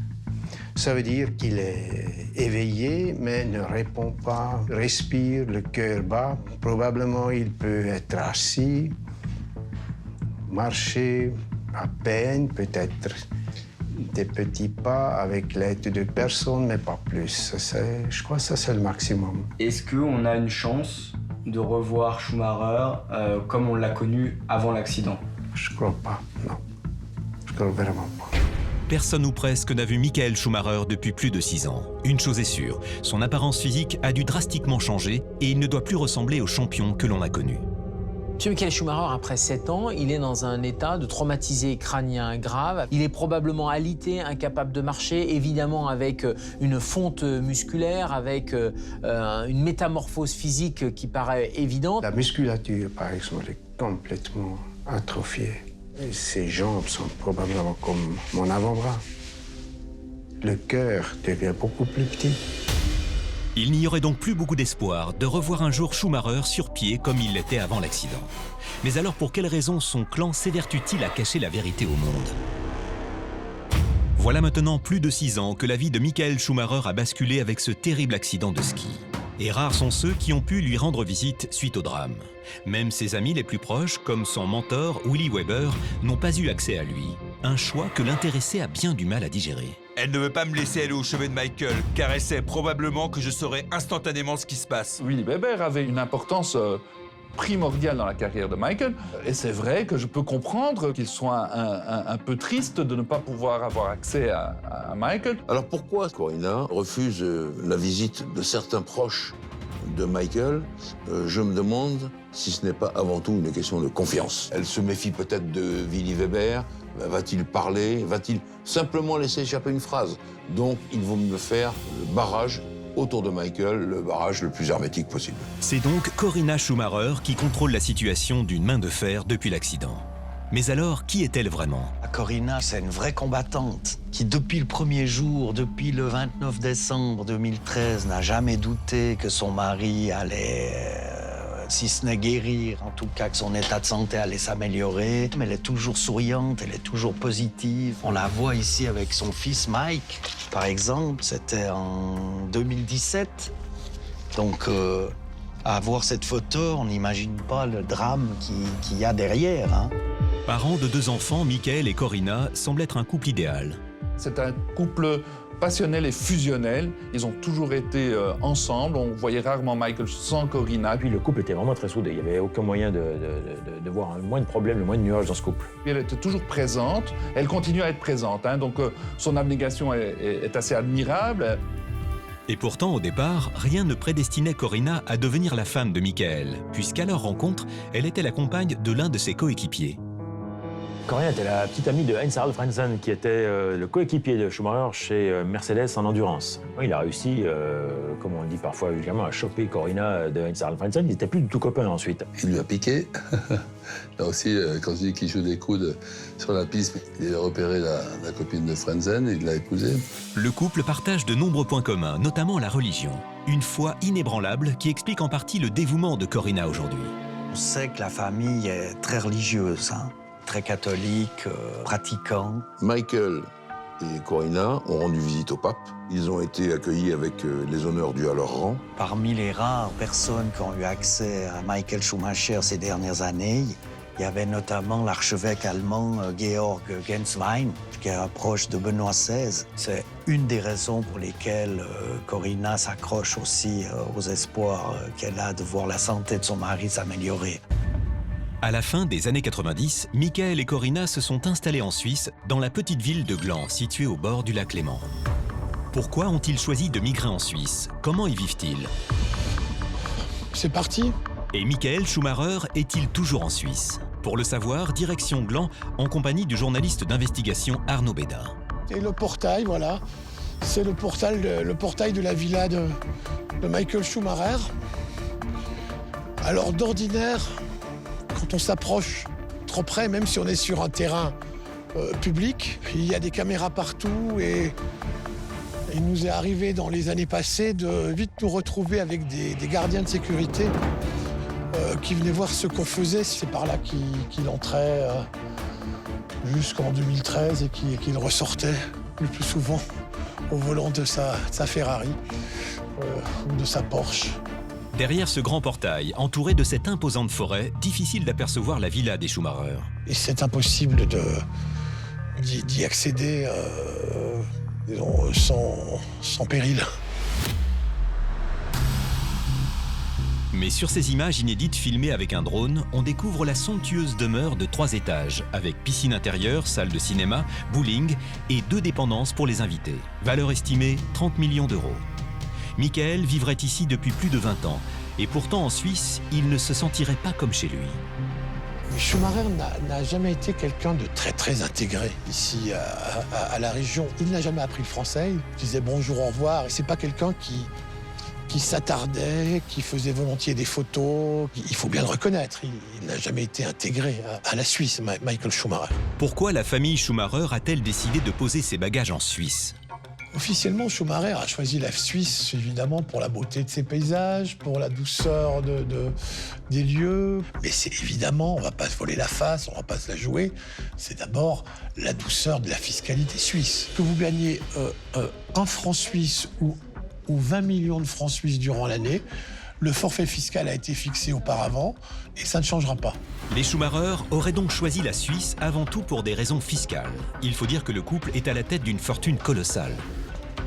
Ça veut dire qu'il est éveillé, mais ne répond pas, respire, le cœur bat. Probablement, il peut être assis, marcher à peine, peut-être des petits pas avec l'aide de personne, mais pas plus. Je crois que ça, c'est le maximum. Est-ce qu'on a une chance de revoir Schumacher comme on l'a connu avant l'accident? Je crois pas, non. Je vraiment pas. Personne ou presque n'a vu Michael Schumacher depuis plus de 6 ans. Une chose est sûre, son apparence physique a dû drastiquement changer et il ne doit plus ressembler au champion que l'on a connu. M. Michael Schumacher, après 7 ans, il est dans un état de traumatisé crânien grave. Il est probablement alité, incapable de marcher, évidemment avec une fonte musculaire, avec une métamorphose physique qui paraît évidente. La musculature, par exemple, est complètement atrophiée. Et ses jambes sont probablement comme mon avant-bras. Le cœur devient beaucoup plus petit. Il n'y aurait donc plus beaucoup d'espoir de revoir un jour Schumacher sur pied comme il l'était avant l'accident. Mais alors pour quelle raison son clan s'évertue-t-il à cacher la vérité au monde? Voilà maintenant plus de 6 ans que la vie de Michael Schumacher a basculé avec ce terrible accident de ski. Et rares sont ceux qui ont pu lui rendre visite suite au drame. Même ses amis les plus proches, comme son mentor Willy Weber, n'ont pas eu accès à lui. Un choix que l'intéressé a bien du mal à digérer. Elle ne veut pas me laisser aller au chevet de Michael, car elle sait probablement que je saurai instantanément ce qui se passe. Willy Weber avait une importance primordiale dans la carrière de Michael. Et c'est vrai que je peux comprendre qu'il soit un peu triste de ne pas pouvoir avoir accès à Michael. Alors pourquoi Corina refuse la visite de certains proches de Michael? Je me demande si ce n'est pas avant tout une question de confiance. Elle se méfie peut-être de Willy Weber. Va-t-il parler? Va-t-il simplement laisser échapper une phrase? Donc il vaut mieux faire le barrage autour de Michael, le barrage le plus hermétique possible. C'est donc Corina Schumacher qui contrôle la situation d'une main de fer depuis l'accident. Mais alors, qui est-elle vraiment? Corina, c'est une vraie combattante qui, depuis le premier jour, depuis le 29 décembre 2013, n'a jamais douté que son mari allait, si ce n'est guérir, en tout cas que son état de santé allait s'améliorer. Mais elle est toujours souriante, elle est toujours positive. On la voit ici avec son fils Mike, par exemple. C'était en 2017. Donc, à voir cette photo, on n'imagine pas le drame qu'il y a derrière, hein. Parents de 2 enfants, Michael et Corina semblent être un couple idéal. C'est un couple passionnel et fusionnel. Ils ont toujours été ensemble. On voyait rarement Michael sans Corina. Puis le couple était vraiment très soudé. Il n'y avait aucun moyen de voir le moins de problèmes, le moins de nuages dans ce couple. Puis elle était toujours présente. Elle continue à être présente, hein. Donc son abnégation est assez admirable. Et pourtant, au départ, rien ne prédestinait Corina à devenir la femme de Michael, puisqu'à leur rencontre, elle était la compagne de l'un de ses coéquipiers. Corina était la petite amie de Heinz-Harald Frentzen, qui était le coéquipier de Schumacher chez Mercedes en endurance. Il a réussi, comme on le dit parfois vulgairement, à choper Corina de Heinz-Harald Frentzen. Ils n'étaient plus du tout copains ensuite. Il lui a piqué. Là aussi, quand je dis qu'il joue des coudes sur la piste, il a repéré la copine de Frentzen et il l'a épousée. Le couple partage de nombreux points communs, notamment la religion. Une foi inébranlable qui explique en partie le dévouement de Corina aujourd'hui. On sait que la famille est très religieuse, hein. Très catholique, pratiquant. Michael et Corina ont rendu visite au pape. Ils ont été accueillis avec les honneurs dus à leur rang. Parmi les rares personnes qui ont eu accès à Michael Schumacher ces dernières années, il y avait notamment l'archevêque allemand Georg Genswein, qui est proche de Benoît XVI. C'est une des raisons pour lesquelles Corina s'accroche aussi aux espoirs qu'elle a de voir la santé de son mari s'améliorer. À la fin des années 90, Michael et Corina se sont installés en Suisse, dans la petite ville de Gland, située au bord du lac Léman. Pourquoi ont-ils choisi de migrer en Suisse? Comment y vivent-ils? C'est parti. Et Michael Schumacher est-il toujours en Suisse? Pour le savoir, direction Gland, en compagnie du journaliste d'investigation Arnaud Bédin. Et le portail, voilà. C'est le portail de la villa de Michael Schumacher. Alors d'ordinaire, quand on s'approche trop près, même si on est sur un terrain public, il y a des caméras partout et il nous est arrivé dans les années passées de vite nous retrouver avec des gardiens de sécurité qui venaient voir ce qu'on faisait. C'est par là qu'il entrait jusqu'en 2013 et qu'il ressortait le plus souvent au volant de sa Ferrari ou de sa Porsche. Derrière ce grand portail, entouré de cette imposante forêt, difficile d'apercevoir la villa des Schumacher. Et c'est impossible d'y accéder sans péril. Mais sur ces images inédites filmées avec un drone, on découvre la somptueuse demeure de 3 étages, avec piscine intérieure, salle de cinéma, bowling et 2 dépendances pour les invités. Valeur estimée 30 millions d'euros. Michael vivrait ici depuis plus de 20 ans, et pourtant en Suisse, il ne se sentirait pas comme chez lui. Schumacher n'a jamais été quelqu'un de très intégré ici à la région. Il n'a jamais appris le français, il disait bonjour, au revoir, et c'est pas quelqu'un qui s'attardait, qui faisait volontiers des photos. Il faut bien le reconnaître, il n'a jamais été intégré à la Suisse, Michael Schumacher. Pourquoi la famille Schumacher a-t-elle décidé de poser ses bagages en Suisse ? Officiellement, Schumacher a choisi la Suisse, évidemment, pour la beauté de ses paysages, pour la douceur des lieux. Mais c'est évidemment, on ne va pas se voler la face, on ne va pas se la jouer. C'est d'abord la douceur de la fiscalité suisse. Que vous gagnez 1 franc suisse ou 20 millions de francs suisses durant l'année, le forfait fiscal a été fixé auparavant et ça ne changera pas. Les Schumacher auraient donc choisi la Suisse avant tout pour des raisons fiscales. Il faut dire que le couple est à la tête d'une fortune colossale.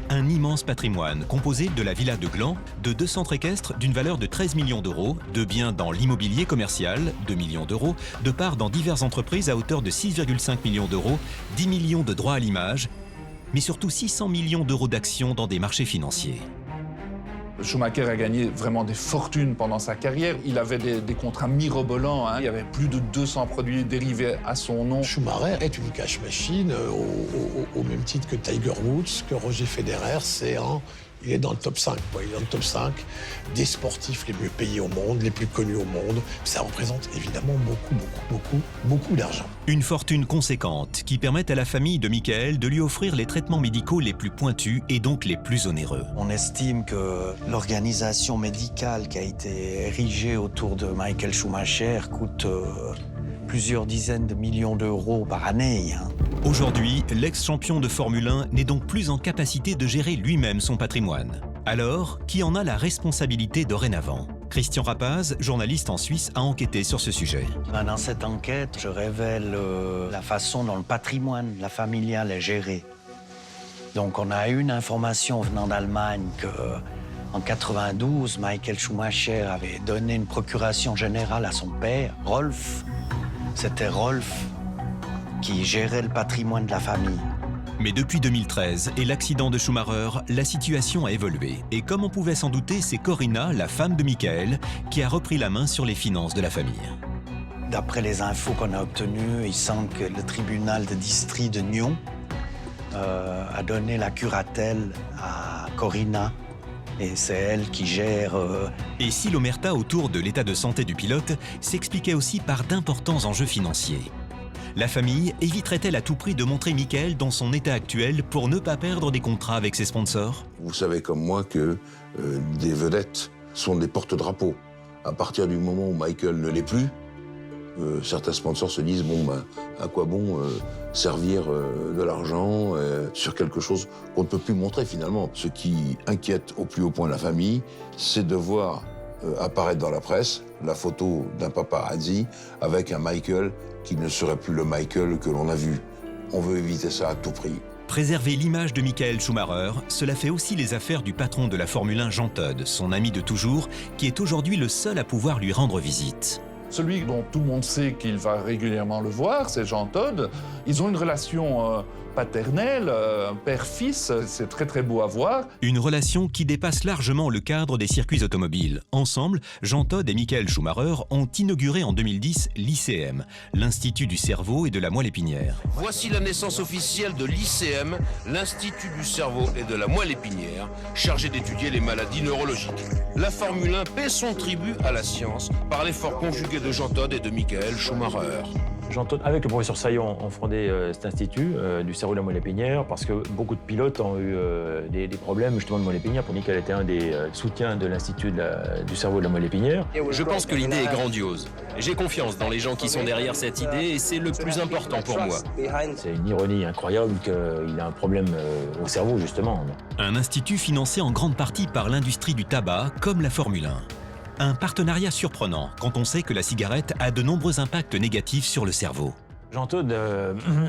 Un immense patrimoine composé de la villa de Gland, de 2 centres équestres d'une valeur de 13 millions d'euros, de biens dans l'immobilier commercial, 2 millions d'euros, de parts dans diverses entreprises à hauteur de 6,5 millions d'euros, 10 millions de droits à l'image, mais surtout 600 millions d'euros d'actions dans des marchés financiers. Schumacher a gagné vraiment des fortunes pendant sa carrière. Il avait des contrats mirobolants. Il y avait plus de 200 produits dérivés à son nom. Schumacher est une cash machine au même titre que Tiger Woods, que Roger Federer. Il est dans le top 5. Il est dans le top 5 des sportifs les mieux payés au monde, les plus connus au monde. Ça représente évidemment beaucoup d'argent. Une fortune conséquente qui permet à la famille de Michael de lui offrir les traitements médicaux les plus pointus et donc les plus onéreux. On estime que l'organisation médicale qui a été érigée autour de Michael Schumacher coûte plusieurs dizaines de millions d'euros par année. Aujourd'hui, l'ex-champion de Formule 1 n'est donc plus en capacité de gérer lui-même son patrimoine. Alors, qui en a la responsabilité dorénavant ? Christian Rapaz, journaliste en Suisse, a enquêté sur ce sujet. Dans cette enquête, je révèle la façon dont le patrimoine de la familiale est géré. Donc on a eu une information venant d'Allemagne qu'en 92, Michael Schumacher avait donné une procuration générale à son père, Rolf. C'était Rolf qui gérait le patrimoine de la famille. Mais depuis 2013 et l'accident de Schumacher, la situation a évolué. Et comme on pouvait s'en douter, c'est Corinna, la femme de Michael, qui a repris la main sur les finances de la famille. D'après les infos qu'on a obtenues, il semble que le tribunal de district de Nyon a donné la curatelle à Corinna. Et c'est elle qui gère... Et si l'omerta autour de l'état de santé du pilote s'expliquait aussi par d'importants enjeux financiers. La famille éviterait-elle à tout prix de montrer Michael dans son état actuel pour ne pas perdre des contrats avec ses sponsors ? Vous savez comme moi que des vedettes sont des porte-drapeaux. À partir du moment où Michael ne l'est plus, certains sponsors se disent à quoi bon servir de l'argent sur quelque chose qu'on ne peut plus montrer finalement. Ce qui inquiète au plus haut point la famille, c'est de voir apparaître dans la presse la photo d'un paparazzi avec un Michael qui ne serait plus le Michael que l'on a vu. On veut éviter ça à tout prix. Préserver l'image de Michael Schumacher, cela fait aussi les affaires du patron de la Formule 1, Jean Todt, son ami de toujours, qui est aujourd'hui le seul à pouvoir lui rendre visite. Celui dont tout le monde sait qu'il va régulièrement le voir, c'est Jean Todt. Ils ont une relation paternelle, père-fils, c'est très beau à voir. Une relation qui dépasse largement le cadre des circuits automobiles. Ensemble, Jean Todt et Michael Schumacher ont inauguré en 2010 l'ICM, l'Institut du cerveau et de la moelle épinière. Voici la naissance officielle de l'ICM, l'Institut du cerveau et de la moelle épinière, chargé d'étudier les maladies neurologiques. La Formule 1 paie son tribut à la science par l'effort conjugué de Jean Todt et de Michael Schumacher. Jean Todt, avec le professeur Saillon, ont fondé cet institut du cerveau de la moelle épinière parce que beaucoup de pilotes ont eu des problèmes justement de moelle épinière. Pour Michael était un des soutiens de l'institut du cerveau de la moelle épinière. Je pense que l'idée est grandiose. J'ai confiance dans les gens qui sont derrière cette idée et c'est le plus important pour moi. C'est une ironie incroyable qu'il a un problème au cerveau justement. Un institut financé en grande partie par l'industrie du tabac comme la Formule 1. Un partenariat surprenant quand on sait que la cigarette a de nombreux impacts négatifs sur le cerveau. Jean-Todt,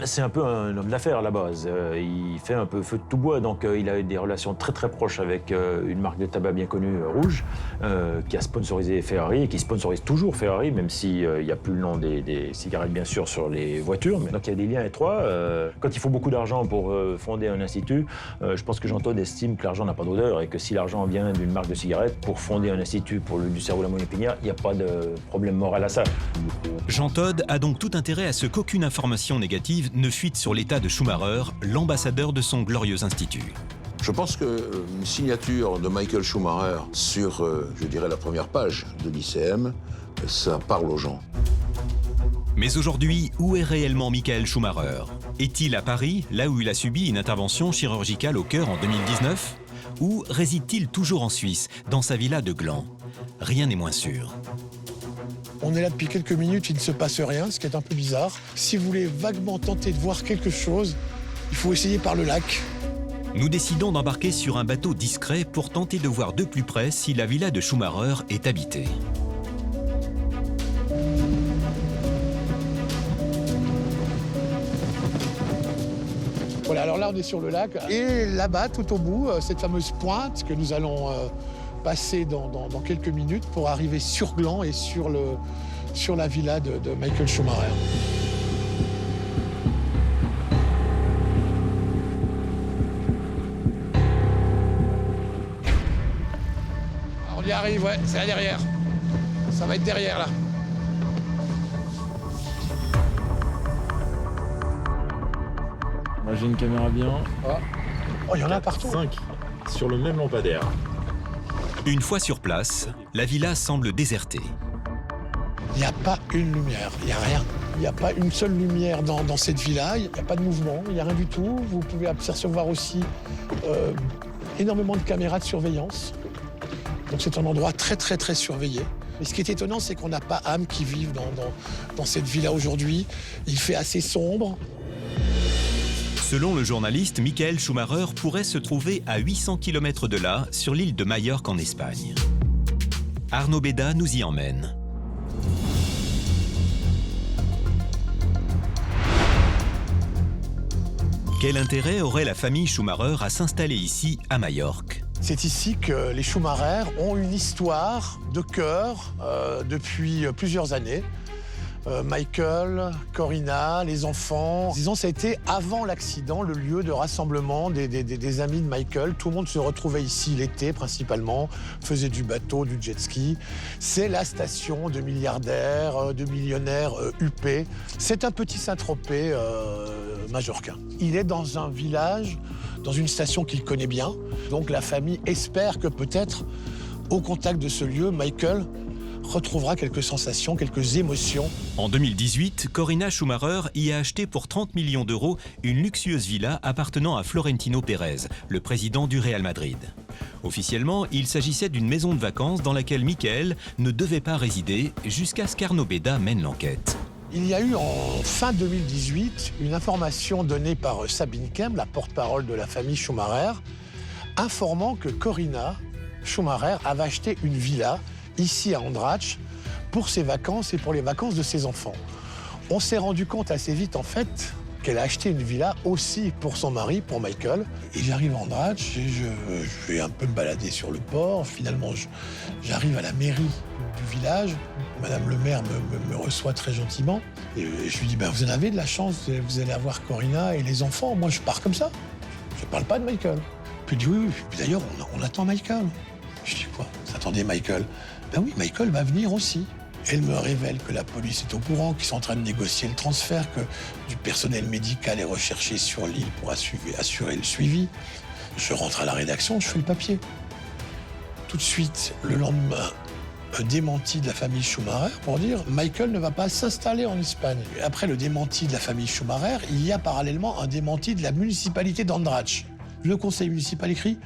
c'est un peu un homme d'affaires à la base. Il fait un peu feu de tout bois, donc il a eu des relations très très proches avec une marque de tabac bien connue, Rouge, qui a sponsorisé Ferrari et qui sponsorise toujours Ferrari, même s'il n'y a plus le nom des cigarettes bien sûr sur les voitures. Donc il y a des liens étroits. Quand il faut beaucoup d'argent pour fonder un institut, je pense que Jean-Todt estime que l'argent n'a pas d'odeur et que si l'argent vient d'une marque de cigarettes pour fonder un institut pour du cerveau de la moelle épinière, il n'y a pas de problème moral à ça. Jean-Todt a donc tout intérêt à ce qu'aucune information négative ne fuite sur l'état de Schumacher, l'ambassadeur de son glorieux institut. Je pense qu'une signature de Michael Schumacher sur, je dirais, la première page de l'ICM, ça parle aux gens. Mais aujourd'hui, où est réellement Michael Schumacher? Est-il à Paris, là où il a subi une intervention chirurgicale au cœur en 2019? Ou réside-t-il toujours en Suisse, dans sa villa de Gland? Rien n'est moins sûr. On est là depuis quelques minutes, il ne se passe rien, ce qui est un peu bizarre. Si vous voulez vaguement tenter de voir quelque chose, il faut essayer par le lac. Nous décidons d'embarquer sur un bateau discret pour tenter de voir de plus près si la villa de Schumacher est habitée. Voilà, alors là on est sur le lac. Et là-bas, tout au bout, cette fameuse pointe que nous allons passer dans quelques minutes pour arriver sur Gland et sur la villa de Michael Schumacher. On y arrive, ouais, c'est là derrière. Ça va être derrière, là. Moi, j'ai une caméra bien. Oh, il y en a partout. 5 sur le même lampadaire. Une fois sur place, la villa semble désertée. Il n'y a pas une lumière, il n'y a rien. Il n'y a pas une seule lumière dans cette villa, il n'y a pas de mouvement, il n'y a rien du tout. Vous pouvez apercevoir aussi énormément de caméras de surveillance. Donc c'est un endroit très très très surveillé. Mais ce qui est étonnant, c'est qu'on n'a pas âme qui vivent dans cette villa aujourd'hui. Il fait assez sombre. Selon le journaliste, Michael Schumacher pourrait se trouver à 800 km de là, sur l'île de Majorque en Espagne. Arnaud Béda nous y emmène. Quel intérêt aurait la famille Schumacher à s'installer ici, à Majorque? C'est ici que les Schumacher ont une histoire de cœur depuis plusieurs années. Michael, Corinna, les enfants. Disons, ça a été avant l'accident le lieu de rassemblement des amis de Michael. Tout le monde se retrouvait ici l'été principalement, faisait du bateau, du jet ski. C'est la station de milliardaires, de millionnaires huppés. C'est un petit Saint-Tropez majorquin. Il est dans un village, dans une station qu'il connaît bien. Donc la famille espère que peut-être, au contact de ce lieu, Michael retrouvera quelques sensations, quelques émotions. En 2018, Corinna Schumacher y a acheté pour 30 millions d'euros une luxueuse villa appartenant à Florentino Pérez, le président du Real Madrid. Officiellement, il s'agissait d'une maison de vacances dans laquelle Michael ne devait pas résider jusqu'à ce qu'Arnaud Béda mène l'enquête. Il y a eu en fin 2018 une information donnée par Sabine Kem, la porte-parole de la famille Schumacher, informant que Corinna Schumacher avait acheté une villa ici à Andratx pour ses vacances et pour les vacances de ses enfants. On s'est rendu compte assez vite en fait qu'elle a acheté une villa aussi pour son mari, pour Michael. Et j'arrive à Andratx et je vais un peu me balader sur le port. Finalement, j'arrive à la mairie du village. Madame le maire me reçoit très gentiment. Et je lui dis, ben, vous en avez de la chance, vous allez avoir Corinna et les enfants. Moi, je pars comme ça. Je ne parle pas de Michael. Puis il dit, oui. Puis d'ailleurs, on attend Michael. Je dis, quoi? Vous attendez Michael? Ben oui, Michael va venir aussi. Elle me révèle que la police est au courant, qu'ils sont en train de négocier le transfert, que du personnel médical est recherché sur l'île pour assurer le suivi. Je rentre à la rédaction, je fais le papier. Tout de suite, le lendemain, un démenti de la famille Schumacher pour dire Michael ne va pas s'installer en Espagne. Et après le démenti de la famille Schumacher, il y a parallèlement un démenti de la municipalité d'Andratx. Le conseil municipal écrit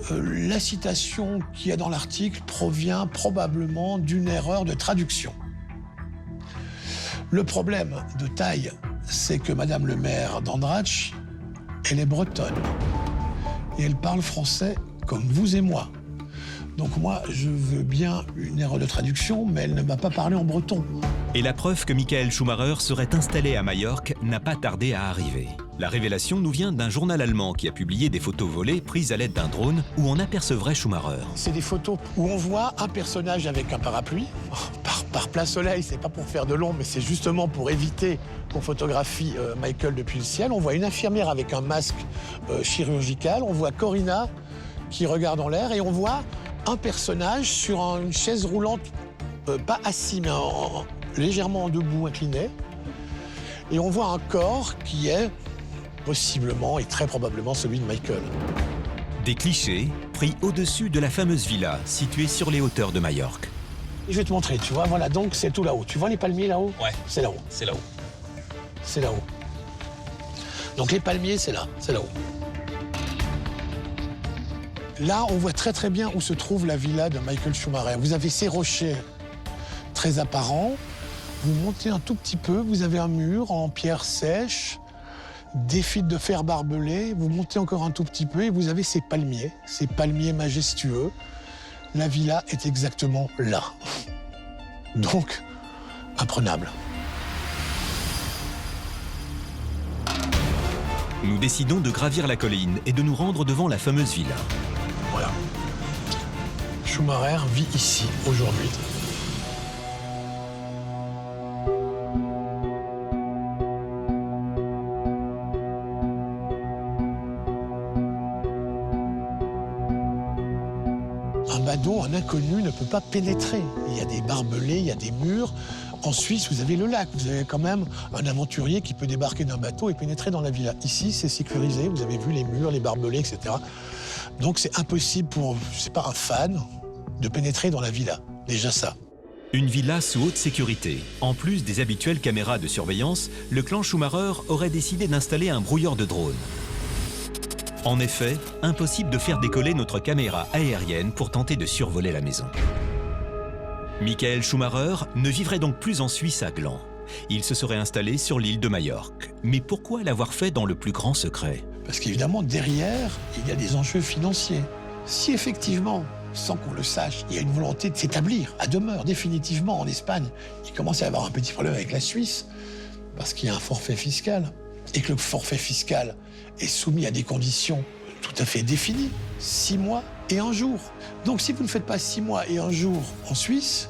la citation qu'il y a dans l'article provient probablement d'une erreur de traduction. Le problème de taille, c'est que Madame le maire d'Andratx, elle est bretonne. Et elle parle français comme vous et moi. Donc moi, je veux bien une erreur de traduction, mais elle ne m'a pas parlé en breton. Et la preuve que Michael Schumacher serait installé à Majorque n'a pas tardé à arriver. La révélation nous vient d'un journal allemand qui a publié des photos volées prises à l'aide d'un drone où on apercevrait Schumacher. C'est des photos où on voit un personnage avec un parapluie. Par plein soleil, c'est pas pour faire de l'ombre, mais c'est justement pour éviter qu'on photographie Michael depuis le ciel. On voit une infirmière avec un masque chirurgical. On voit Corina qui regarde en l'air et on voit un personnage sur une chaise roulante, pas assis, mais légèrement debout, incliné. Et on voit un corps qui est possiblement et très probablement celui de Michael. Des clichés pris au-dessus de la fameuse villa située sur les hauteurs de Majorque. Je vais te montrer, tu vois, voilà, donc c'est tout là-haut. Tu vois les palmiers là-haut? Ouais. C'est là-haut. C'est là-haut. C'est là-haut. Donc les palmiers, c'est là, c'est là-haut. Là, on voit très très bien où se trouve la villa de Michael Schumacher. Vous avez ces rochers très apparents. Vous montez un tout petit peu, vous avez un mur en pierre sèche, des fils de fer barbelés. Vous montez encore un tout petit peu et vous avez ces palmiers majestueux. La villa est exactement là. Donc, imprenable. Nous décidons de gravir la colline et de nous rendre devant la fameuse villa. Voilà. Schumacher vit ici, aujourd'hui. Un inconnu ne peut pas pénétrer. Il y a des barbelés, il y a des murs. En Suisse, vous avez le lac. Vous avez quand même un aventurier qui peut débarquer d'un bateau et pénétrer dans la villa. Ici, c'est sécurisé. Vous avez vu les murs, les barbelés, etc. Donc c'est impossible pour, je sais pas, un fan de pénétrer dans la villa. Déjà ça. Une villa sous haute sécurité. En plus des habituelles caméras de surveillance, le clan Schumacher aurait décidé d'installer un brouilleur de drone. En effet, impossible de faire décoller notre caméra aérienne pour tenter de survoler la maison. Michael Schumacher ne vivrait donc plus en Suisse à Gland. Il se serait installé sur l'île de Majorque. Mais pourquoi l'avoir fait dans le plus grand secret? Parce qu'évidemment, derrière, il y a des enjeux financiers. Si effectivement, sans qu'on le sache, il y a une volonté de s'établir à demeure définitivement en Espagne, il commence à y avoir un petit problème avec la Suisse, parce qu'il y a un forfait fiscal, et que le forfait fiscal est soumis à des conditions tout à fait définies, 6 mois et 1 jour. Donc si vous ne faites pas 6 mois et 1 jour en Suisse,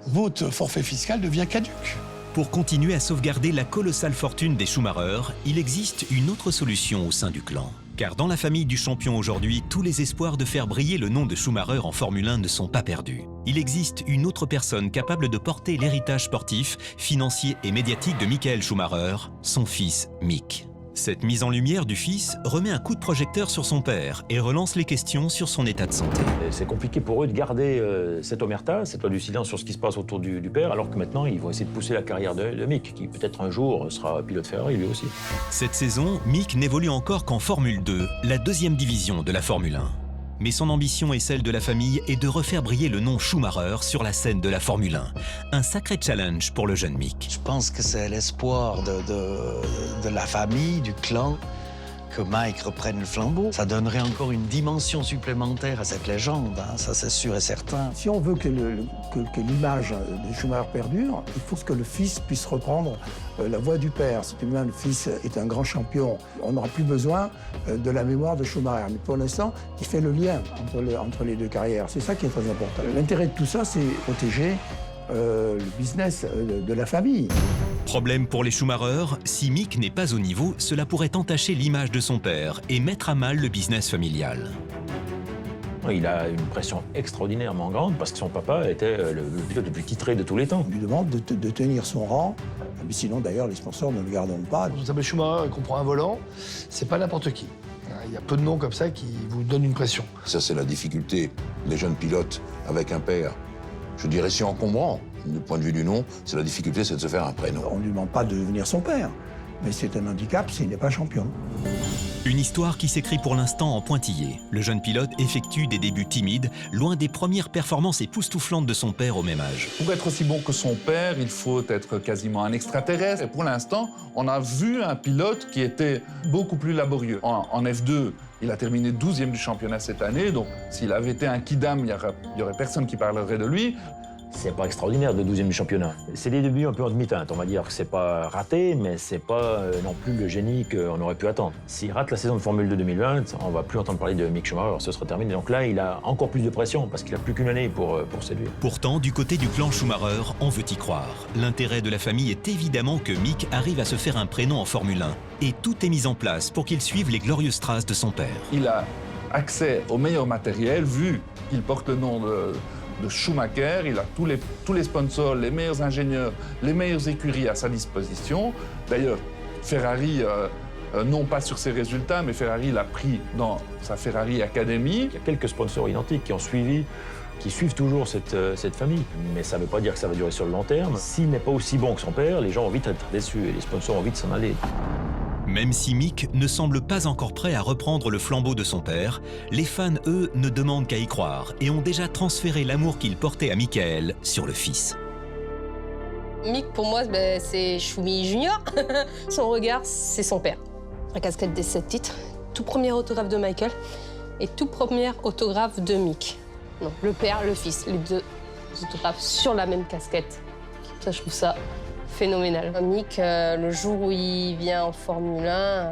votre forfait fiscal devient caduc. Pour continuer à sauvegarder la colossale fortune des Schumacher, il existe une autre solution au sein du clan. Car dans la famille du champion aujourd'hui, tous les espoirs de faire briller le nom de Schumacher en Formule 1 ne sont pas perdus. Il existe une autre personne capable de porter l'héritage sportif, financier et médiatique de Michael Schumacher, son fils Mick. Cette mise en lumière du fils remet un coup de projecteur sur son père et relance les questions sur son état de santé. C'est compliqué pour eux de garder cette omerta, cette loi du silence sur ce qui se passe autour du père, alors que maintenant ils vont essayer de pousser la carrière de Mick, qui peut-être un jour sera pilote Ferrari lui aussi. Cette saison, Mick n'évolue encore qu'en Formule 2, la deuxième division de la Formule 1. Mais son ambition et celle de la famille est de refaire briller le nom Schumacher sur la scène de la Formule 1. Un sacré challenge pour le jeune Mick. Je pense que c'est l'espoir de la famille, du clan, que Mike reprenne le flambeau. Ça donnerait encore une dimension supplémentaire à cette légende, hein, ça c'est sûr et certain. Si on veut que l'image de Schumacher perdure, il faut que le fils puisse reprendre la voie du père. Si demain le fils est un grand champion, on n'aura plus besoin de la mémoire de Schumacher. Mais pour l'instant, il fait le lien entre les deux carrières. C'est ça qui est très important. L'intérêt de tout ça, c'est protéger le business de la famille. Problème pour les Schumacher, si Mick n'est pas au niveau, cela pourrait entacher l'image de son père et mettre à mal le business familial. Il a une pression extraordinairement grande parce que son papa était le pilote le plus titré de tous les temps. On lui demande de tenir son rang, mais sinon d'ailleurs les sponsors ne le gardent pas. Quand on s'appelle Schumacher et qu'on prend un volant, c'est pas n'importe qui. Il y a peu de noms comme ça qui vous donnent une pression. Ça, c'est la difficulté des jeunes pilotes avec un père. Je dirais si encombrant, du point de vue du nom, c'est la difficulté, c'est de se faire un prénom. On ne lui demande pas de devenir son père, mais c'est un handicap s'il n'est pas champion. Une histoire qui s'écrit pour l'instant en pointillé. Le jeune pilote effectue des débuts timides, loin des premières performances époustouflantes de son père au même âge. Pour être aussi bon que son père, il faut être quasiment un extraterrestre. Et pour l'instant, on a vu un pilote qui était beaucoup plus laborieux. En F2, Il a terminé 12e du championnat cette année, donc s'il avait été un kidam, il y aurait personne qui parlerait de lui. C'est pas extraordinaire de 12e du championnat. C'est des débuts un peu en demi-teinte. On va dire que c'est pas raté, mais c'est pas non plus le génie qu'on aurait pu attendre. S'il rate la saison de Formule 2 2020, on va plus entendre parler de Mick Schumacher, ce sera terminé. Donc là, il a encore plus de pression parce qu'il a plus qu'une année pour séduire. Pourtant, du côté du clan Schumacher, on veut y croire. L'intérêt de la famille est évidemment que Mick arrive à se faire un prénom en Formule 1. Et tout est mis en place pour qu'il suive les glorieuses traces de son père. Il a accès au meilleur matériel, vu qu'il porte le nom de Schumacher, il a tous les sponsors, les meilleurs ingénieurs, les meilleures écuries à sa disposition. D'ailleurs, Ferrari, non pas sur ses résultats, mais Ferrari l'a pris dans sa Ferrari Academy. Il y a quelques sponsors identiques qui ont suivi, qui suivent toujours cette famille. Mais ça ne veut pas dire que ça va durer sur le long terme. S'il n'est pas aussi bon que son père, les gens vont vite être déçus et les sponsors ont vite s'en aller. Même si Mick ne semble pas encore prêt à reprendre le flambeau de son père, les fans, eux, ne demandent qu'à y croire et ont déjà transféré l'amour qu'ils portaient à Michael sur le fils. Mick, pour moi, c'est Schumi Junior. Son regard, c'est son père. La casquette des 7 titres, tout premier autographe de Michael et tout premier autographe de Mick. Non, le père, le fils, les deux autographes sur la même casquette. Ça, je trouve ça phénoménal. Mick, le jour où il vient en Formule 1,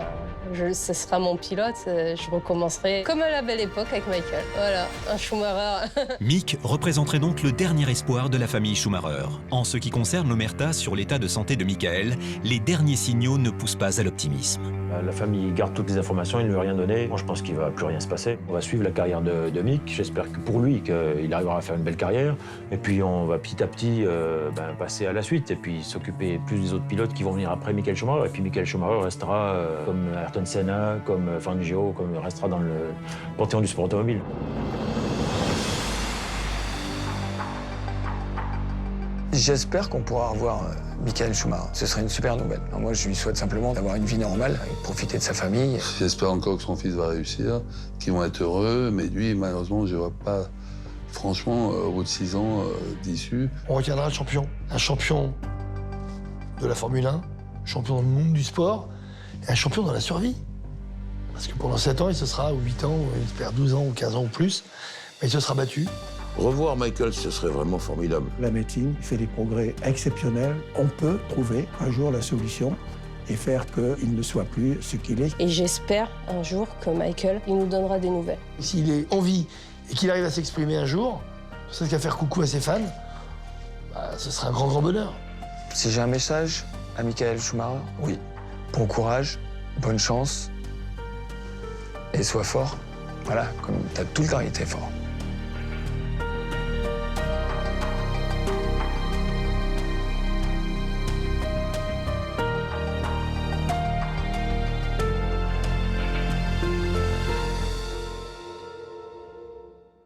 ce sera mon pilote. Je recommencerai comme à la belle époque avec Michael. Voilà, un Schumacher. Mick représenterait donc le dernier espoir de la famille Schumacher. En ce qui concerne l'omerta sur l'état de santé de Michael, les derniers signaux ne poussent pas à l'optimisme. La famille garde toutes les informations, il ne veut rien donner. Moi, je pense qu'il ne va plus rien se passer. On va suivre la carrière de Mick. J'espère que pour lui, qu'il arrivera à faire une belle carrière. Et puis, on va petit à petit passer à la suite et puis s'occuper plus des autres pilotes qui vont venir après Michael Schumacher. Et puis, Michael Schumacher restera comme Ayrton Senna, comme Fangio, restera dans le panthéon du sport automobile. J'espère qu'on pourra revoir Michael Schumacher. Ce serait une super nouvelle. Alors moi, je lui souhaite simplement d'avoir une vie normale et de profiter de sa famille. J'espère encore que son fils va réussir, qu'ils vont être heureux, mais lui, malheureusement, je ne vois pas, franchement, au bout de 6 ans d'issue. On retiendra le champion. Un champion de la Formule 1, champion dans le monde du sport, et un champion dans la survie. Parce que pendant 7 ans, il se sera, ou 8 ans, il espère 12 ans ou 15 ans ou plus, mais il se sera battu. Revoir Michael, ce serait vraiment formidable. La médecine fait des progrès exceptionnels. On peut trouver un jour la solution et faire qu'il ne soit plus ce qu'il est. Et j'espère un jour que Michael, il nous donnera des nouvelles. S'il est en vie et qu'il arrive à s'exprimer un jour, c'est qu'à faire coucou à ses fans, ce sera un grand, grand bonheur. Si j'ai un message à Michael Schumacher, oui. Bon courage, bonne chance et sois fort. Voilà, comme tu as tout le temps été fort.